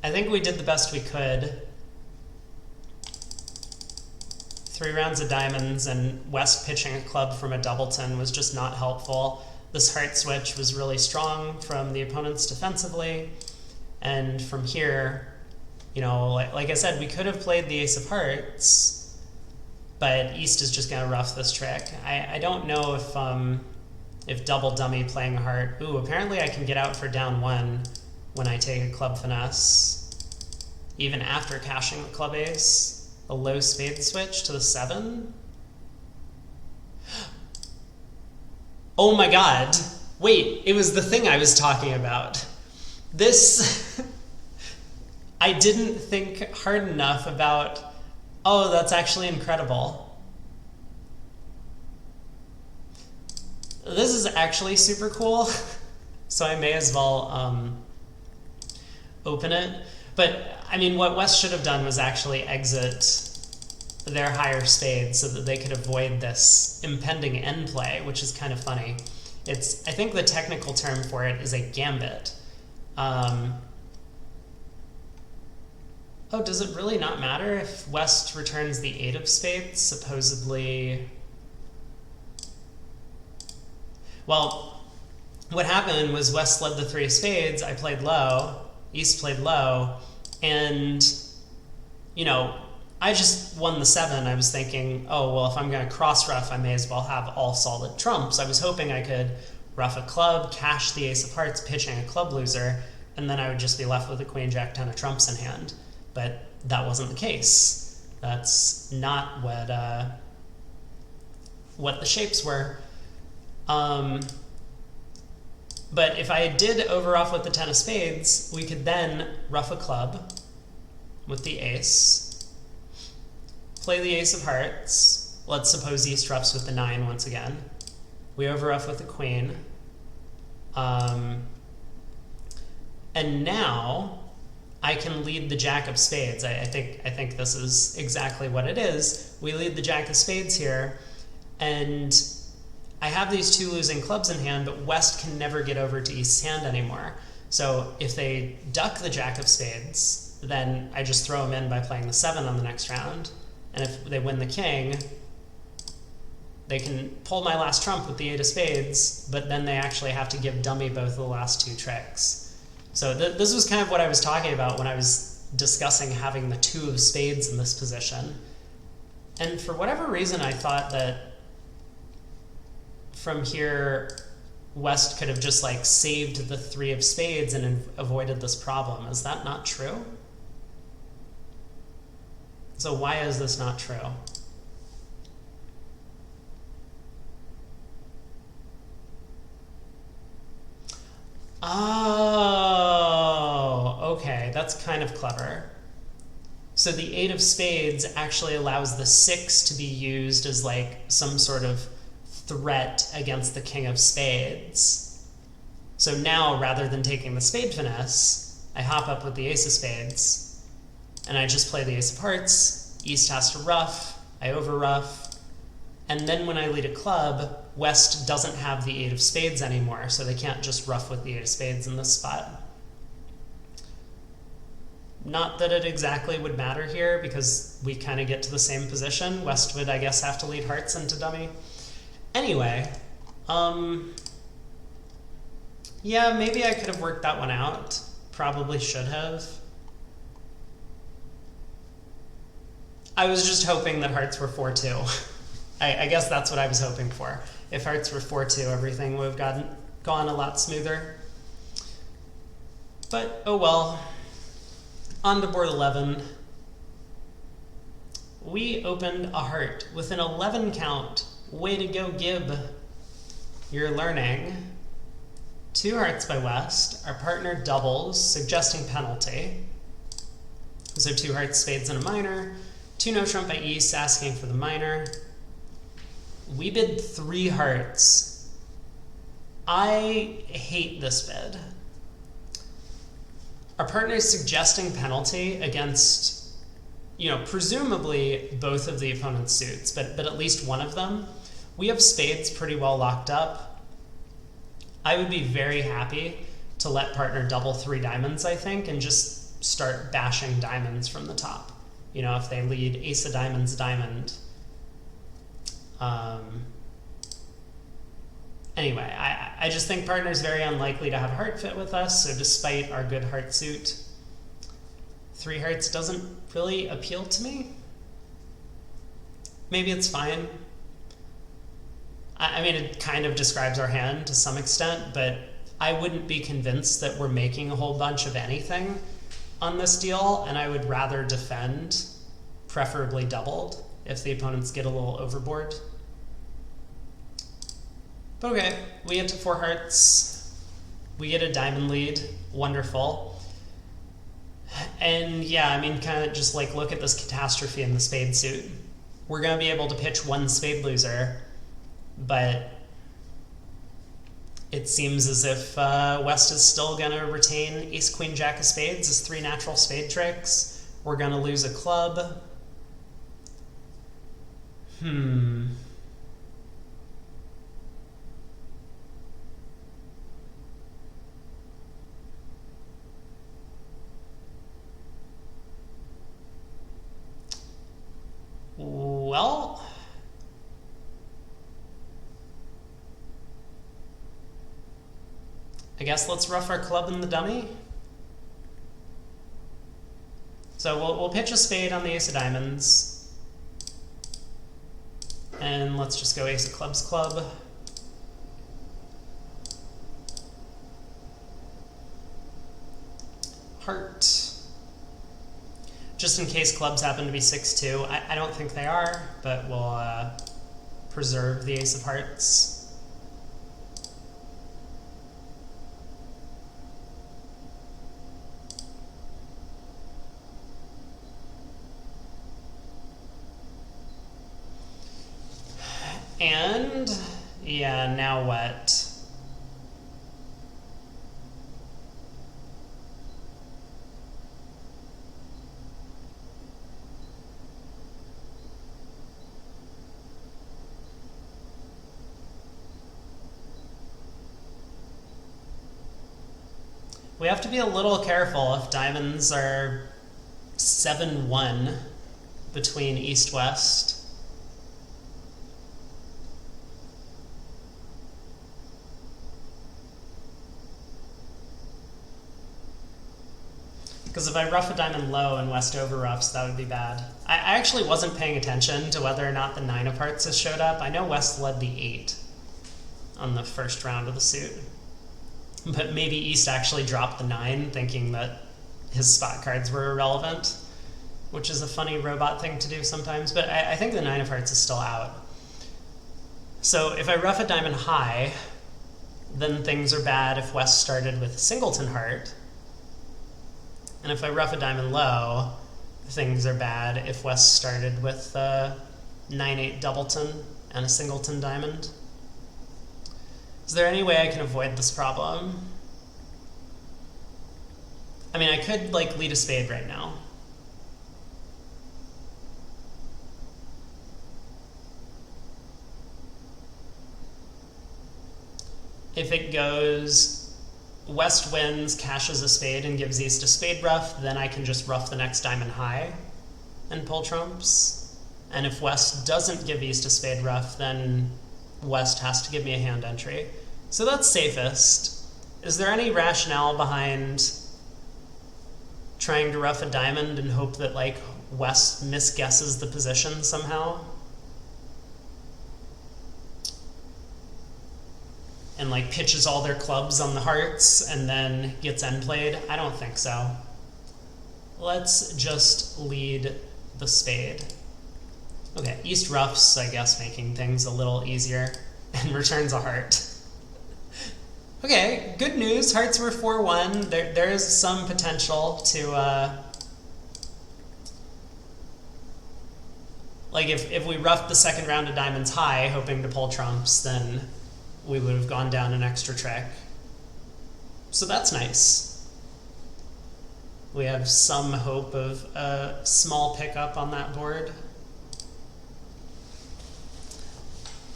I think we did the best we could. 3 rounds of diamonds and West pitching a club from a doubleton was just not helpful. This heart switch was really strong from the opponents defensively. And from here, you know, like I said, we could have played the ace of hearts, but East is just going to rough this trick. I don't know if double dummy playing a heart. Ooh, apparently I can get out for down 1 when I take a club finesse, even after cashing the club ace. A low spade switch to the 7. Oh my god. Wait, it was the thing I was talking about. This, I didn't think hard enough about, oh, that's actually incredible. This is actually super cool, so I may as well open it. But, I mean, what West should have done was actually exit their higher spades so that they could avoid this impending end play, which is kind of funny. I think the technical term for it is a gambit. Oh, does it really not matter if West returns the 8 of spades, supposedly? Well, what happened was West led the 3 of spades, I played low, East played low, and, you know, I just won the 7. I was thinking, oh, well, if I'm going to cross-rough, I may as well have all solid trumps. I was hoping I could rough a club, cash the ace of hearts, pitching a club loser, and then I would just be left with a queen, jack, 10 of trumps in hand. But that wasn't the case. That's not what the shapes were. But if I did over-rough with the 10 of spades, we could then rough a club with the ace, play the ace of hearts. Let's suppose East roughs with the 9 once again. We over-rough with the queen. And now I can lead the jack of spades. I think this is exactly what it is. We lead the jack of spades here, and I have these 2 losing clubs in hand, but West can never get over to East's hand anymore. So if they duck the jack of spades, then I just throw them in by playing the 7 on the next round. And if they win the king, they can pull my last trump with the 8 of spades, but then they actually have to give dummy both of the last 2 tricks. So this was kind of what I was talking about when I was discussing having the 2 of spades in this position. And for whatever reason, I thought that from here, West could have just like saved the 3 of spades and avoided this problem. Is that not true? So why is this not true? Oh, okay, that's kind of clever. So the 8 of spades actually allows the 6 to be used as like some sort of threat against the king of spades. So now, rather than taking the spade finesse, I hop up with the ace of spades, and I just play the ace of hearts. East has to rough, I over rough, and then when I lead a club, West doesn't have the 8 of spades anymore, so they can't just rough with the 8 of spades in this spot. Not that it exactly would matter here because we kind of get to the same position. West would, I guess, have to lead hearts into dummy. Anyway, yeah, maybe I could have worked that one out. Probably should have. I was just hoping that hearts were 4-2. I guess that's what I was hoping for. If hearts were 4-2, everything would have gone a lot smoother. But, oh well. On to board 11. We opened a heart with an 11 count. Way to go, Gib. You're learning. 2 hearts by West. Our partner doubles, suggesting penalty. So 2 hearts, spades, and a minor. 2 no trump by East, asking for the minor. We bid 3 hearts. I hate this bid. Our partner is suggesting penalty against, presumably both of the opponent's suits, but at least one of them. We have spades pretty well locked up. I would be very happy to let partner double 3 diamonds, I think, and just start bashing diamonds from the top. If they lead ace of diamonds, diamond. Anyway, I just think partner's very unlikely to have heart fit with us, so despite our good heart suit, 3 hearts doesn't really appeal to me. Maybe it's fine. I mean, it kind of describes our hand to some extent, but I wouldn't be convinced that we're making a whole bunch of anything on this deal, and I would rather defend, preferably doubled, if the opponents get a little overboard. But okay, we get to 4 hearts. We get a diamond lead. Wonderful. And yeah, I mean, kind of just like look at this catastrophe in the spade suit. We're going to be able to pitch 1 spade loser, but it seems as if West is still going to retain ace, queen, jack of spades as 3 natural spade tricks. We're going to lose a club. Well, I guess let's rough our club in the dummy. So we'll pitch a spade on the ace of diamonds. And let's just go ace of clubs, club. Heart. Just in case clubs happen to be 6-2. I don't think they are, but we'll preserve the ace of hearts. And, yeah, now what? We have to be a little careful if diamonds are 7-1 between east-west. Because if I rough a diamond low and West overroughs, that would be bad. I actually wasn't paying attention to whether or not the 9 of hearts has showed up. I know West led the 8 on the first round of the suit. But maybe East actually dropped the 9, thinking that his spot cards were irrelevant, which is a funny robot thing to do sometimes. But I think the 9 of hearts is still out. So if I rough a diamond high, then things are bad if West started with a singleton heart. And if I rough a diamond low, things are bad if West started with 9-8 doubleton and a singleton diamond. Is there any way I can avoid this problem? I mean, I could lead a spade right now. If it goes West wins, cashes a spade, and gives East a spade ruff, then I can just ruff the next diamond high and pull trumps. And if West doesn't give East a spade ruff, then West has to give me a hand entry. So that's safest. Is there any rationale behind trying to ruff a diamond and hope that, like, West misguesses the position somehow? And, like, pitches all their clubs on the hearts and then gets end played? I don't think so. Let's just lead the spade. Okay, East ruffs, I guess, making things a little easier, and returns a heart. Okay, good news. Hearts were 4-1. There is some potential to, like, if we roughed the second round of diamonds high, hoping to pull trumps, then we would have gone down an extra trick. So that's nice. We have some hope of a small pickup on that board.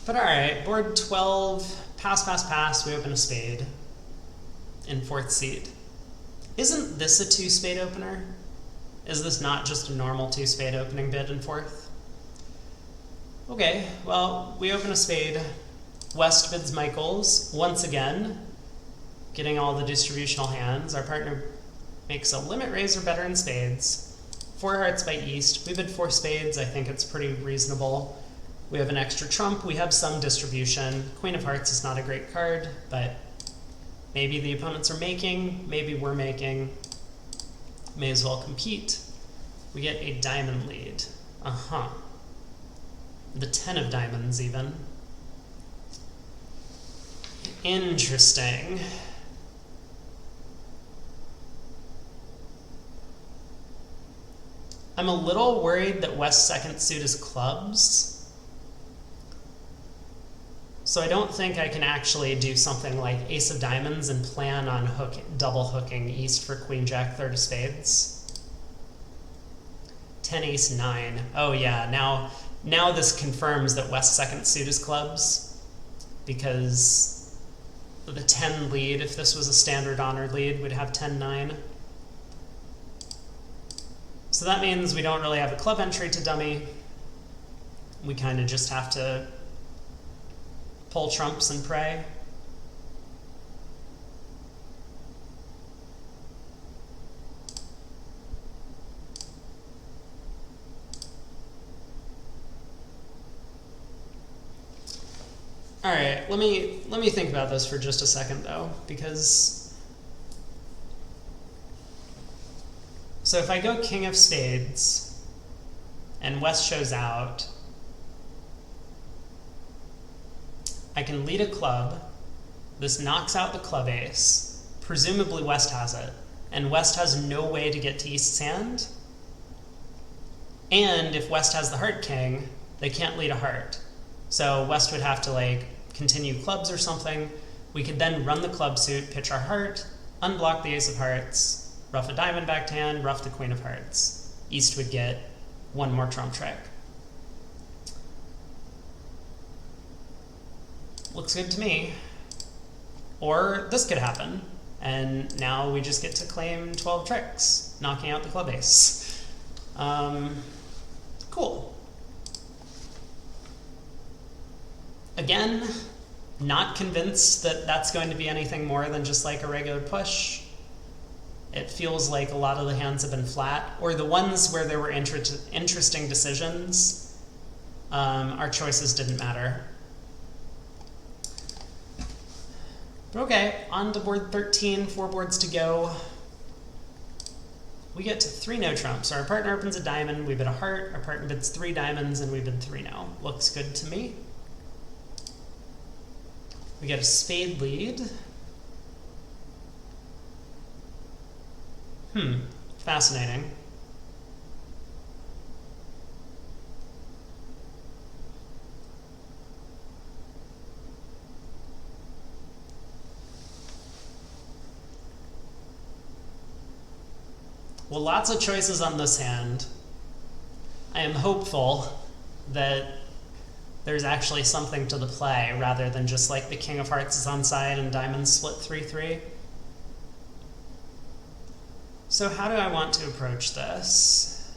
But alright, board 12, pass, pass, pass, we open a spade in 4th seed. Isn't this a 2-spade opener? Is this not just a normal 2-spade opening bid in 4th? Okay, well, we open a spade. West bids Michaels, once again, getting all the distributional hands. Our partner makes a limit raise or better in spades. 4 hearts by East. We bid 4 spades. I think it's pretty reasonable. We have an extra trump. We have some distribution. Queen of Hearts is not a great card, but maybe the opponents are making, maybe we're making. May as well compete. We get a diamond lead. The 10 of diamonds, even. Interesting. I'm a little worried that West's second suit is clubs. So I don't think I can actually do something like ace of diamonds and plan on double hooking East for queen jack third of spades. 10 ace 9. Oh yeah, now this confirms that West's second suit is clubs, because the 10 lead, if this was a standard honored lead, would have 10-9. So that means we don't really have a club entry to dummy. We kind of just have to pull trumps and pray. All right, let me think about this for just a second though, because so if I go king of spades and West shows out, I can lead a club. This knocks out the club ace. Presumably West has it, and West has no way to get to East's hand. And if West has the heart king, they can't lead a heart. So West would have to, like, continue clubs or something. We could then run the club suit, pitch our heart, unblock the ace of hearts, ruff a diamond back to hand, ruff the queen of hearts. East would get one more trump trick. Looks good to me. Or this could happen, and now we just get to claim 12 tricks, knocking out the club ace. Cool. Again, not convinced that that's going to be anything more than just like a regular push. It feels like a lot of the hands have been flat, or the ones where there were interesting decisions, our choices didn't matter. Okay, on to board 13, 4 boards to go. We get to 3 no trumps. So our partner opens a diamond, we bid a heart, our partner bids 3 diamonds, and we bid 3 no. Looks good to me. We get a spade lead. Fascinating. Well, lots of choices on this hand. I am hopeful that there's actually something to the play rather than just like the king of hearts is on side and diamonds split 3-3. So how do I want to approach this?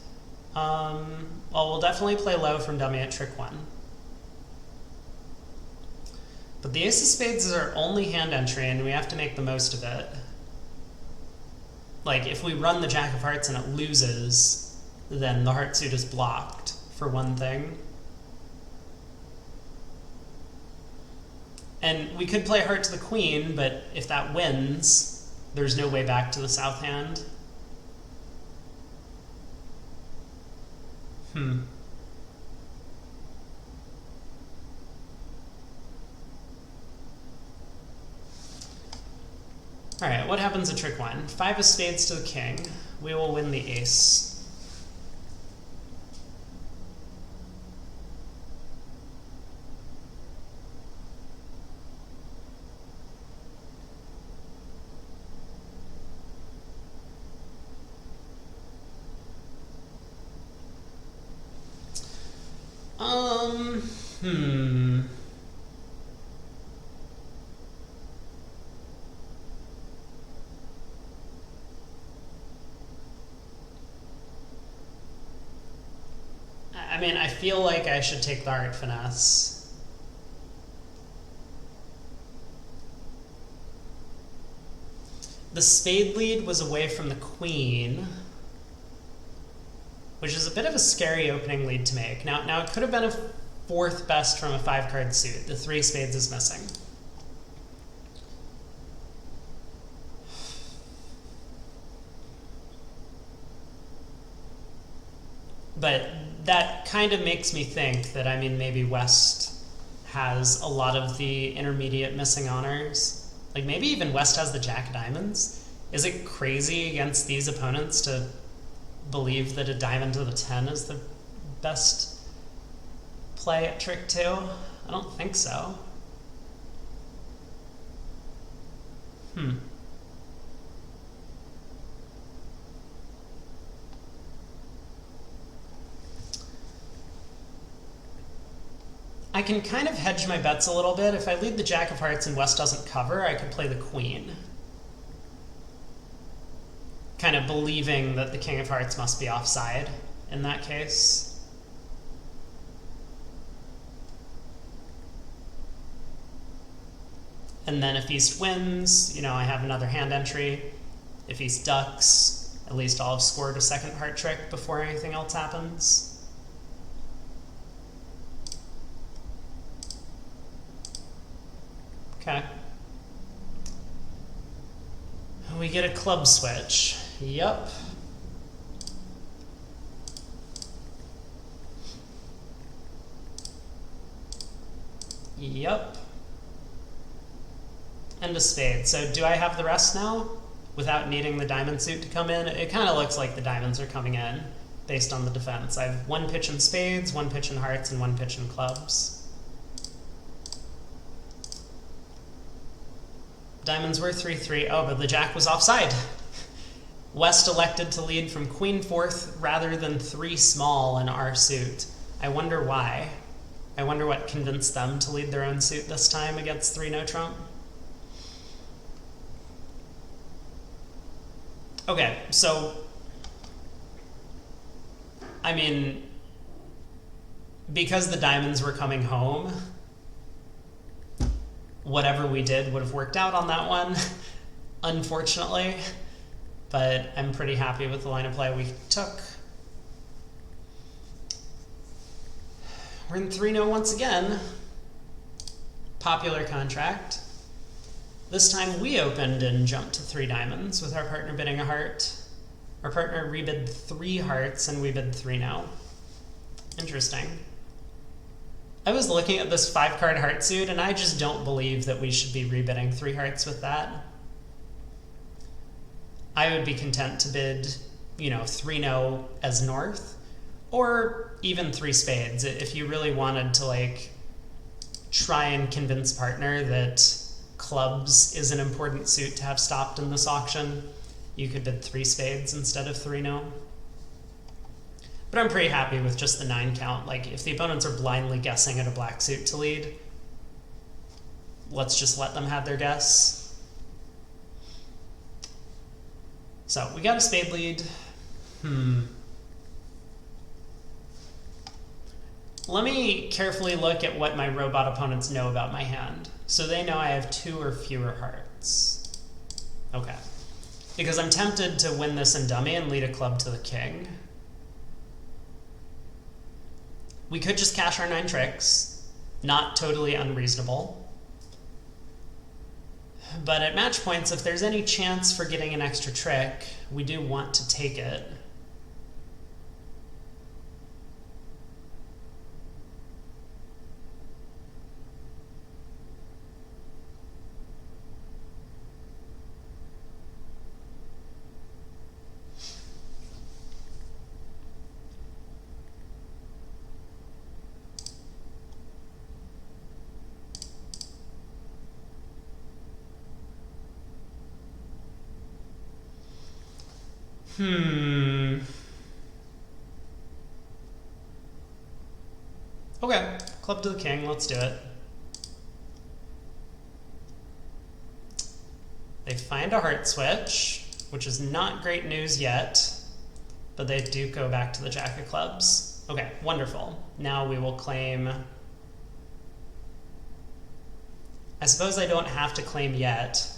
Well, we'll definitely play low from dummy at trick 1. But the ace of spades is our only hand entry, and we have to make the most of it. Like, if we run the jack of hearts and it loses, then the heart suit is blocked, for one thing. And we could play heart to the queen, but if that wins, there's no way back to the south hand. Alright, what happens at trick 1? 5 of spades to the king. We will win the ace. I mean, I feel like I should take the heart finesse. The spade lead was away from the queen, which is a bit of a scary opening lead to make. Now it could have been a 4th best from a 5-card suit. The 3 spades is missing. But that kind of makes me think that, I mean, maybe West has a lot of the intermediate missing honors. Like, maybe even West has the jack of diamonds. Is it crazy against these opponents to believe that a diamond to the 10 is the best play at trick 2? I don't think so. I can kind of hedge my bets a little bit. If I lead the jack of hearts and West doesn't cover, I could play the queen. Kind of believing that the king of hearts must be offside in that case. And then if East wins, you know, I have another hand entry. If East ducks, at least I'll have scored a second heart trick before anything else happens. Okay. We get a club switch. Yep. Yep. And a spade. So do I have the rest now without needing the diamond suit to come in? It kind of looks like the diamonds are coming in based on the defense. I have 1 pitch in spades, 1 pitch in hearts, and 1 pitch in clubs. Diamonds were 3-3. Oh, but the jack was offside. West elected to lead from queen 4th rather than 3 small in our suit. I wonder why. I wonder what convinced them to lead their own suit this time against 3 no trump. Okay, so I mean, because the diamonds were coming home, whatever we did would have worked out on that one, unfortunately. But I'm pretty happy with the line of play we took. We're in 3-0 once again. Popular contract. This time we opened and jumped to 3 diamonds with our partner bidding a heart. Our partner rebid 3 hearts and we bid 3 now. Interesting. I was looking at this 5-card heart suit and I just don't believe that we should be rebidding 3 hearts with that. I would be content to bid, you know, 3-0 as north, or even 3 spades. If you really wanted to, like, try and convince partner that clubs is an important suit to have stopped in this auction, you could bid 3 spades instead of 3-0. But I'm pretty happy with just the 9 count. Like, if the opponents are blindly guessing at a black suit to lead, let's just let them have their guess. So we got a spade lead. Let me carefully look at what my robot opponents know about my hand. So they know I have 2 or fewer hearts. Okay. Because I'm tempted to win this in dummy and lead a club to the king. We could just cash our 9 tricks. Not totally unreasonable. But at match points, if there's any chance for getting an extra trick, we do want to take it. Okay, club to the king, let's do it. They find a heart switch, which is not great news yet, but they do go back to the jack of clubs. Okay, wonderful. Now we will claim... I suppose I don't have to claim yet.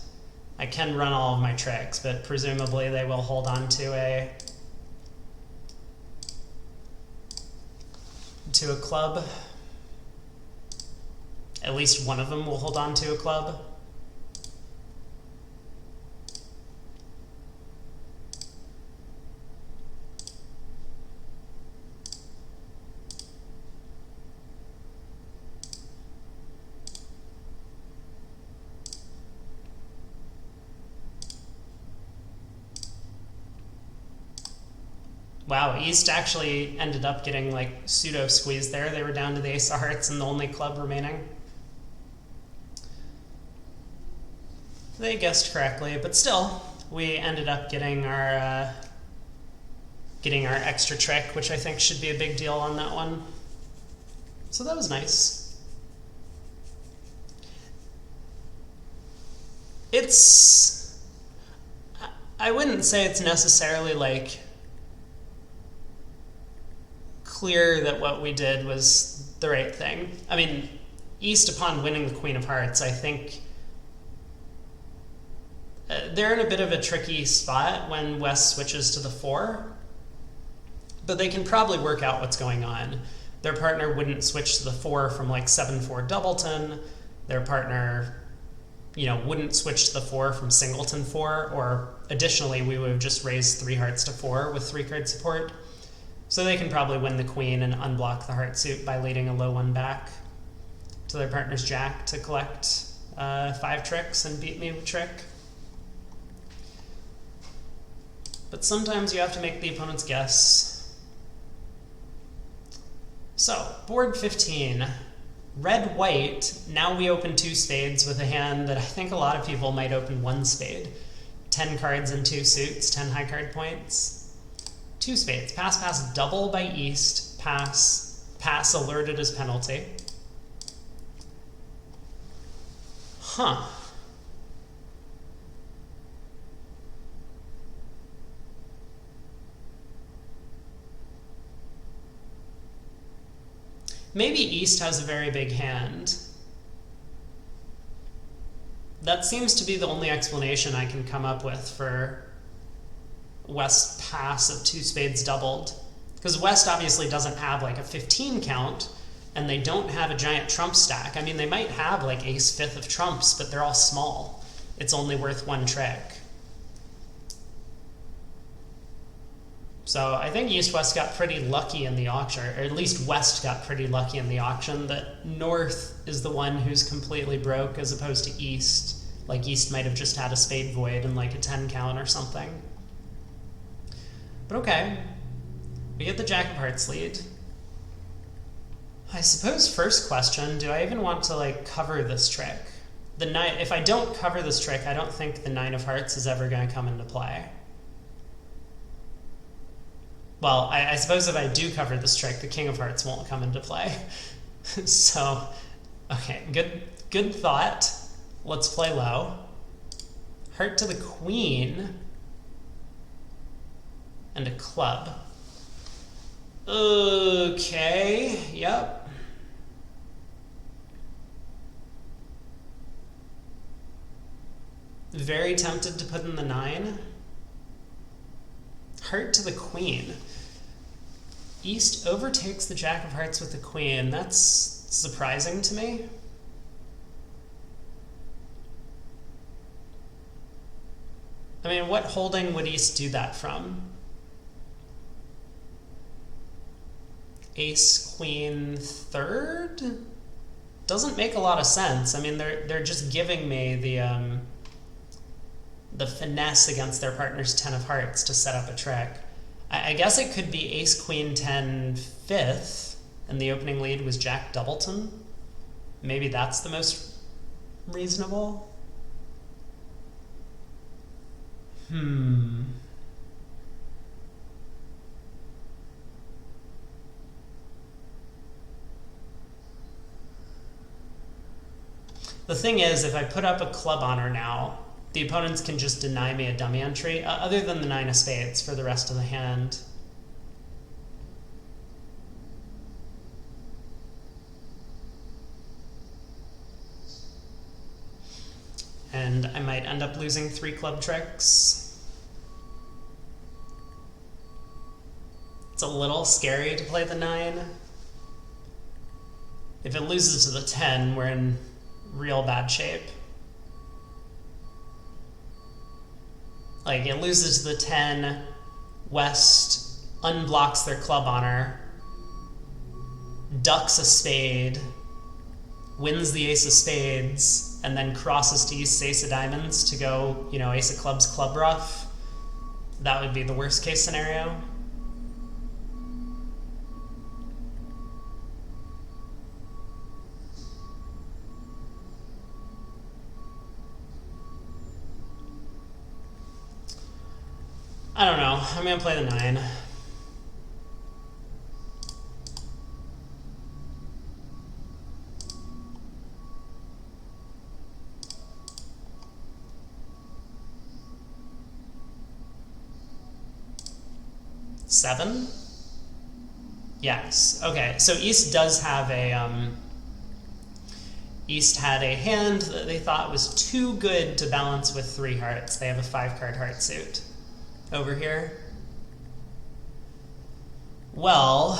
I can run all of my tricks, but presumably they will hold on to a club. At least one of them will hold on to a club. Wow, East actually ended up getting like pseudo squeezed there. They were down to the ace of hearts and the only club remaining. They guessed correctly, but still, we ended up getting our extra trick, which I think should be a big deal on that one. So that was nice. I wouldn't say it's necessarily like clear that what we did was the right thing. I mean, East, upon winning the Queen of Hearts, I think they're in a bit of a tricky spot when West switches to the 4, but they can probably work out what's going on. Their partner wouldn't switch to the 4 from like 7-4 doubleton. Their partner, wouldn't switch to the 4 from singleton 4, or additionally, we would have just raised 3 hearts to 4 with 3-card support. So they can probably win the queen and unblock the heart suit by leading a low one back to their partner's jack to collect 5 tricks and beat me with trick. But sometimes you have to make the opponent's guess. So, board 15. Red-white, now we open 2 spades with a hand that I think a lot of people might open 1 spade. 10 cards and 2 suits, 10 high card points. 2 spades. Pass, pass, double by East. Pass, pass alerted as penalty. Huh. Maybe East has a very big hand. That seems to be the only explanation I can come up with for West's pass of 2 spades doubled. Because West obviously doesn't have like a 15 count, and they don't have a giant trump stack. I mean, they might have like ace 5th of trumps, but they're all small. It's only worth 1 trick. So I think East-West got pretty lucky in the auction, or at least West got pretty lucky in the auction, that North is the one who's completely broke as opposed to East. Like East might have just had a spade void and like a 10 count or something. But okay, we get the Jack of Hearts lead. I suppose first question, do I even want to like cover this trick? The 9, if I don't cover this trick, I don't think the 9 of Hearts is ever going to come into play. Well, I suppose if I do cover this trick, the King of Hearts won't come into play. So, okay, good thought. Let's play low. Heart to the Queen. and a club. Okay, yep. Very tempted to put in the 9. Heart to the queen. East overtakes the jack of hearts with the queen. That's surprising to me. I mean, what holding would East do that from? Ace, queen, third? Doesn't make a lot of sense. I mean, they're just giving me the finesse against their partner's 10 of hearts to set up a trick. I guess it could be ace, queen, 10, 5th, and the opening lead was Jack Doubleton. Maybe that's the most reasonable. The thing is, if I put up a club on her now, the opponents can just deny me a dummy entry, other than the 9 of spades for the rest of the hand. And I might end up losing 3 club tricks. It's a little scary to play the 9. If it loses to the 10, we're in real bad shape. Like, it loses to the 10, West unblocks their club on her, ducks a spade, wins the ace of spades, and then crosses to East's ace of diamonds to go, you know, ace of clubs, club rough. That would be the worst case scenario. I don't know. I'm going to play the 9. Seven? Yes. Okay, so East does have a... East had a hand that they thought was too good to balance with 3 hearts. They have a 5-card heart suit over here. Well,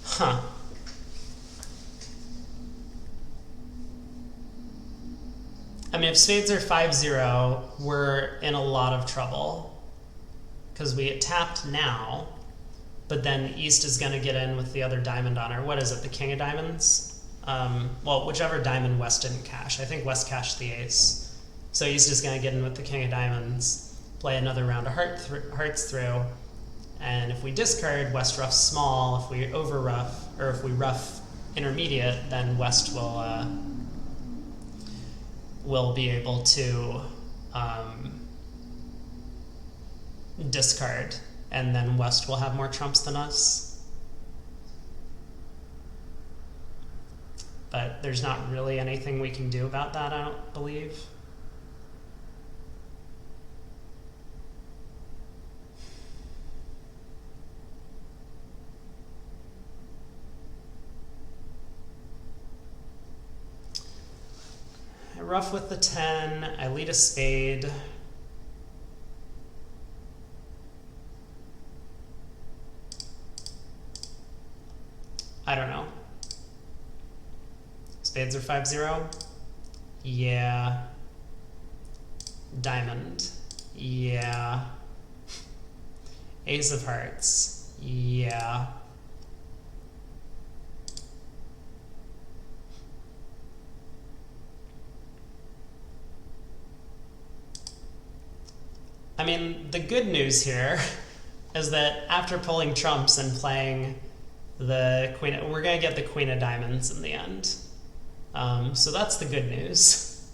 huh. I mean, if spades are 5-0, we're in a lot of trouble. Because we get tapped now, but then East is going to get in with the other diamond on her. What is it, the king of diamonds? Well, whichever diamond West didn't cash. I think West cashed the ace. So East is going to get in with the king of diamonds, play another round of hearts through, and if we discard, West roughs small. If we over rough, or if we rough intermediate, then West will be able to discard, and then West will have more trumps than us. But there's not really anything we can do about that, I don't believe. I rough with the 10, I lead a spade. I don't know. Spades are 5-0? Yeah. Diamond? Yeah. Ace of hearts? Yeah. I mean, the good news here is that after pulling trumps and playing the queen, we're going to get the queen of diamonds in the end. So that's the good news.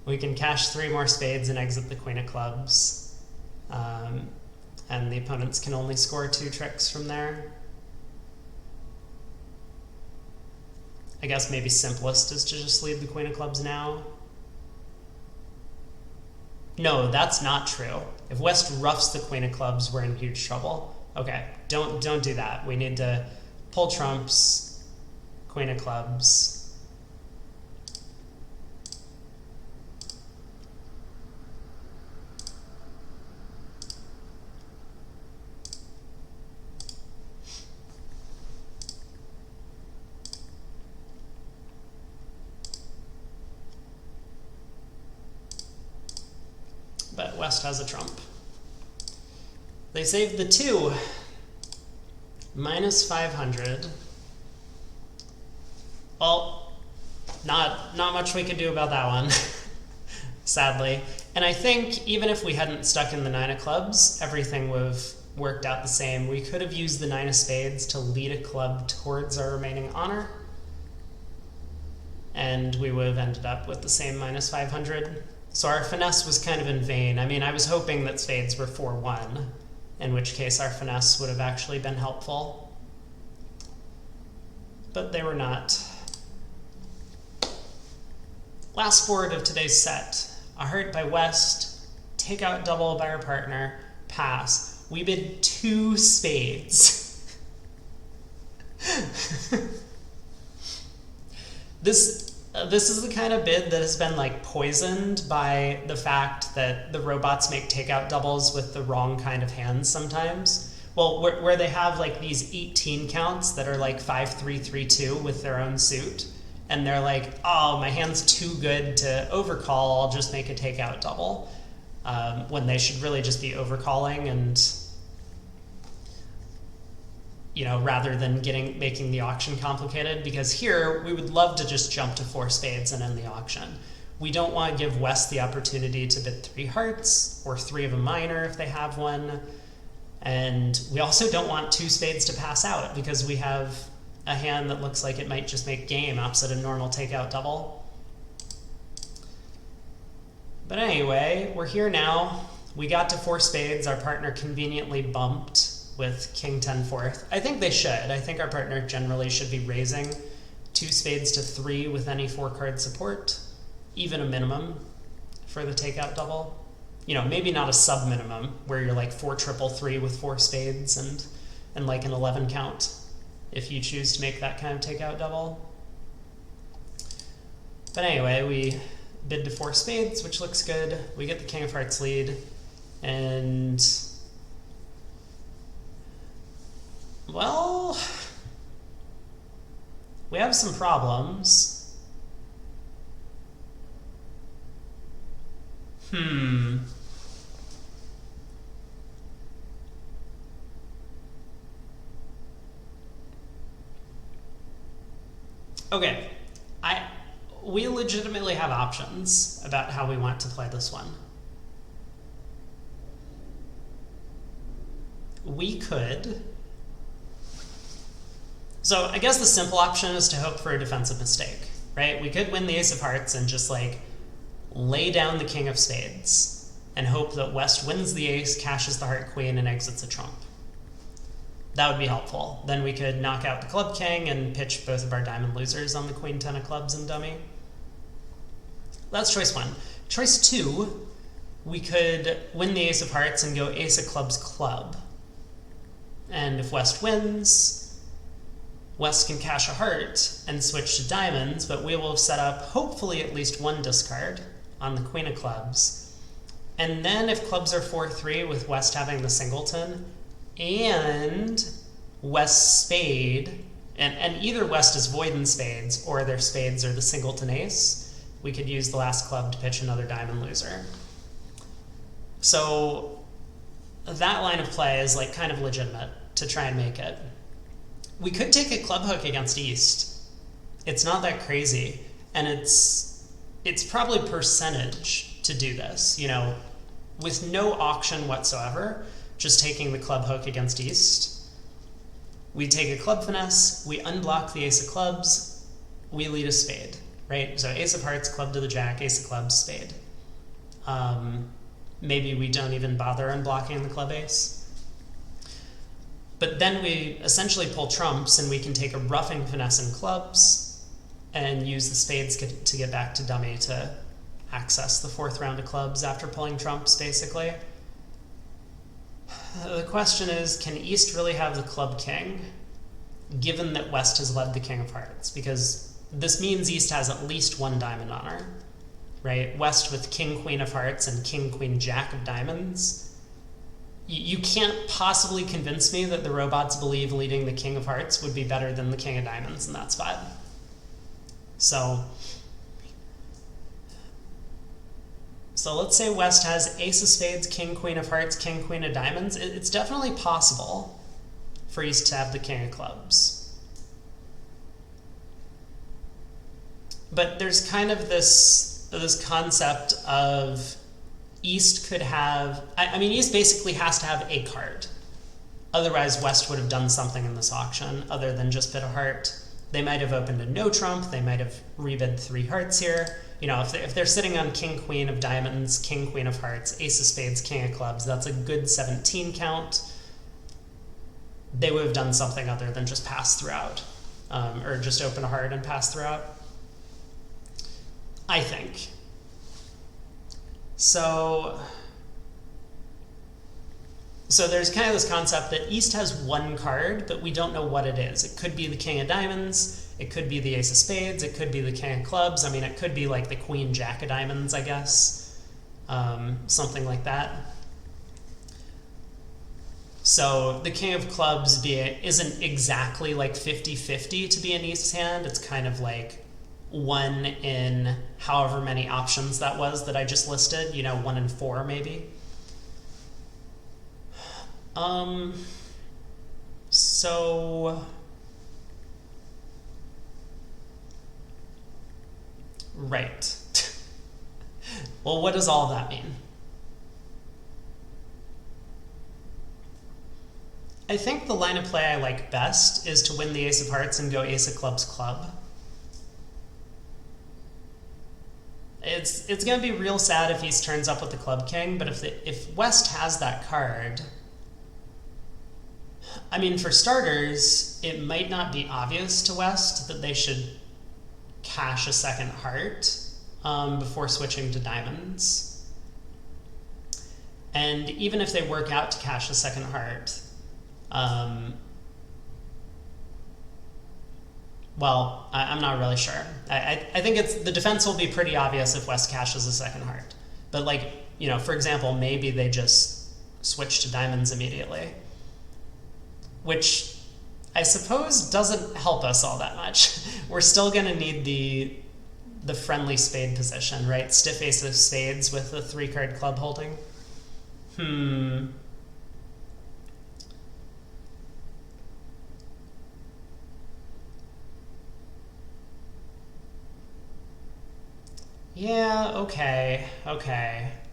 We can cash 3 more spades and exit the queen of clubs. And the opponents can only score 2 tricks from there. I guess maybe simplest is to just leave the queen of clubs now. No, that's not true. If West roughs the queen of clubs, we're in huge trouble. Okay, don't do that. We need to pull trumps, queen of clubs. But West has a trump. They saved the 2. Minus 500. Well, not much we could do about that one, sadly. And I think even if we hadn't stuck in the 9 of clubs, everything would have worked out the same. We could have used the 9 of spades to lead a club towards our remaining honor, and we would have ended up with the same minus 500. So our finesse was kind of in vain. I mean, I was hoping that spades were 4-1, in which case our finesse would have actually been helpful. But they were not. Last board of today's set. A heart by West, take out double by our partner, pass. We bid 2 spades. This is the kind of bid that has been like poisoned by the fact that the robots make takeout doubles with the wrong kind of hands sometimes. Well, where they have like these 18 counts that are like 5-3-3-2 with their own suit, and they're like, oh, my hand's too good to overcall, I'll just make a takeout double, when they should really just be overcalling and, you know, rather than making the auction complicated, because here we would love to just jump to 4 spades and end the auction. We don't want to give West the opportunity to bid 3 hearts or 3 of a minor if they have one. And we also don't want 2 spades to pass out because we have a hand that looks like it might just make game opposite a normal takeout double. But anyway, we're here now. We got to 4 spades. Our partner conveniently bumped with king 10 fourth. I think they should. I think our partner generally should be raising 2 spades to 3 with any 4-card support, even a minimum for the takeout double. You know, maybe not a sub minimum where you're like 4-3-3 with 4 spades and like an 11 count if you choose to make that kind of takeout double. But anyway, we bid to 4 spades, which looks good. We get the king of hearts lead, and well, we have some problems. Okay, we legitimately have options about how we want to play this one. We could. So I guess the simple option is to hope for a defensive mistake, right? We could win the ace of hearts and just like lay down the king of spades and hope that West wins the ace, cashes the heart queen, and exits a trump. That would be helpful. Then we could knock out the club king and pitch both of our diamond losers on the queen 10 of clubs and dummy. That's choice 1. Choice 2, we could win the ace of hearts and go ace of clubs club. And if West wins, West can cash a heart and switch to diamonds, but we will have set up hopefully at least 1 discard on the queen of clubs. And then if clubs are 4-3 with West having the singleton and West's spade, and either West is void in spades or their spades are the singleton ace, we could use the last club to pitch another diamond loser. So that line of play is like kind of legitimate to try and make it. We could take a club hook against East. It's not that crazy, and it's probably percentage to do this, you know, with no auction whatsoever, just taking the club hook against East. We take a club finesse, we unblock the ace of clubs, we lead a spade. right? So ace of hearts, club to the jack, ace of clubs, spade. Maybe we don't even bother unblocking the club ace. But then we essentially pull trumps, and we can take a roughing finesse in clubs and use the spades to get back to dummy to access the fourth round of clubs after pulling trumps, basically. The question is, can East really have the club king, given that West has led the king of hearts? Because this means East has at least one diamond on her, right? West with king, queen of hearts and king, queen, jack of diamonds. You can't possibly convince me that the robots believe leading the king of hearts would be better than the king of diamonds in that spot. So let's say West has ace of spades, king, queen of hearts, king, queen of diamonds. It's definitely possible for East to have the king of clubs. But there's kind of this concept of East could have, I mean, East basically has to have a card. Otherwise, West would have done something in this auction other than just bid a heart. They might have opened a no trump. They might have rebid 3 hearts here. You know, if they're sitting on king, queen of diamonds, king, queen of hearts, ace of spades, king of clubs, that's a good 17 count. They would have done something other than just pass throughout, or just open a heart and pass throughout, I think. So there's kind of this concept that East has one card, but we don't know what it is. It could be the king of diamonds, it could be the ace of spades, it could be the king of clubs. I mean, it could be like the queen, jack of diamonds, I guess. Something like that. So the king of clubs isn't exactly like 50-50 to be an East's hand. It's kind of like 1 in however many options that was that I just listed, you know, 1 in 4 maybe. Right. Well, what does all of that mean? I think the line of play I like best is to win the ace of hearts and go ace of clubs club. It's going to be real sad if East turns up with the club king, but if West has that card, I mean, for starters, it might not be obvious to West that they should cash a second heart before switching to diamonds. And even if they work out to cash a second heart, well, I'm not really sure. I think the defense will be pretty obvious if West cashes a second heart. But like, you know, for example, maybe they just switch to diamonds immediately, which I suppose doesn't help us all that much. We're still going to need the friendly spade position, right? Stiff ace of spades with the 3-card club holding. Yeah, okay.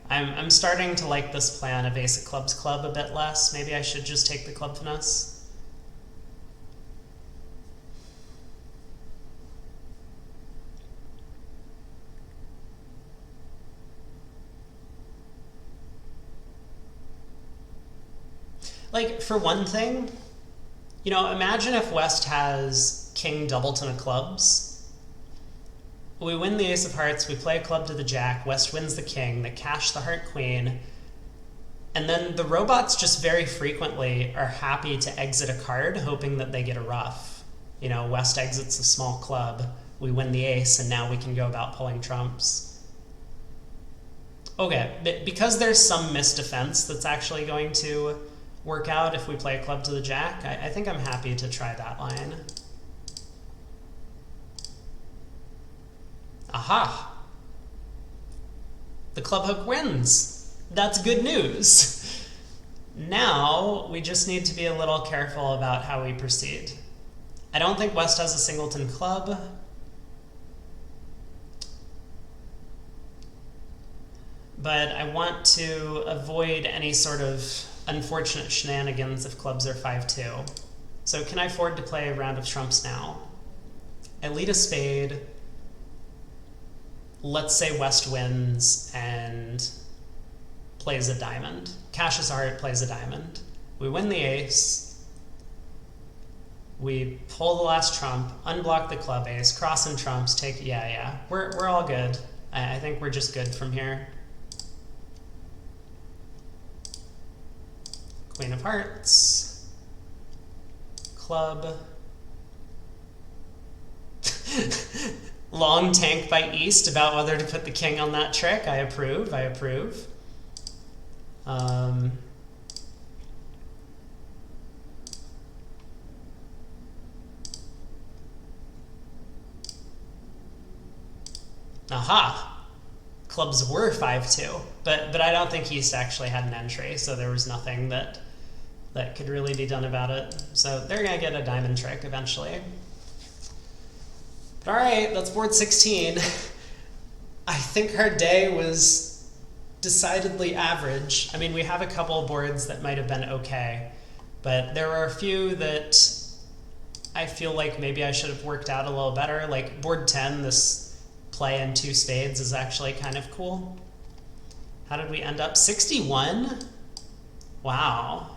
I'm starting to like this plan of ace of clubs club a bit less. Maybe I should just take the club finesse. Like, for one thing, you know, imagine if West has king doubleton of clubs. We win the ace of hearts, we play a club to the jack, West wins the king, they cash the heart queen, and then the robots just very frequently are happy to exit a card hoping that they get a ruff. You know, West exits a small club, we win the ace, and now we can go about pulling trumps. Okay, because there's some misdefense that's actually going to work out if we play a club to the jack, I think I'm happy to try that line. Aha! The club hook wins. That's good news. Now we just need to be a little careful about how we proceed. I don't think West has a singleton club. But I want to avoid any sort of unfortunate shenanigans if clubs are 5-2. So can I afford to play a round of trumps now? I lead a spade. let's say West wins and plays a diamond. Cashes a heart, plays a diamond. We win the ace. We pull the last trump, unblock the club ace, cross and trumps, take, yeah. We're all good. I think we're just good from here. Queen of hearts. Club. Long tank by East about whether to put the king on that trick. I approve, I approve. Aha! Clubs were 5-2, but I don't think East actually had an entry, so there was nothing that could really be done about it. So they're gonna get a diamond trick eventually. But all right, that's board 16. I think our day was decidedly average. I mean, we have a couple of boards that might have been okay, but there were a few that I feel like maybe I should have worked out a little better. Like board 10, this play in 2 spades is actually kind of cool. How did we end up? 61? Wow.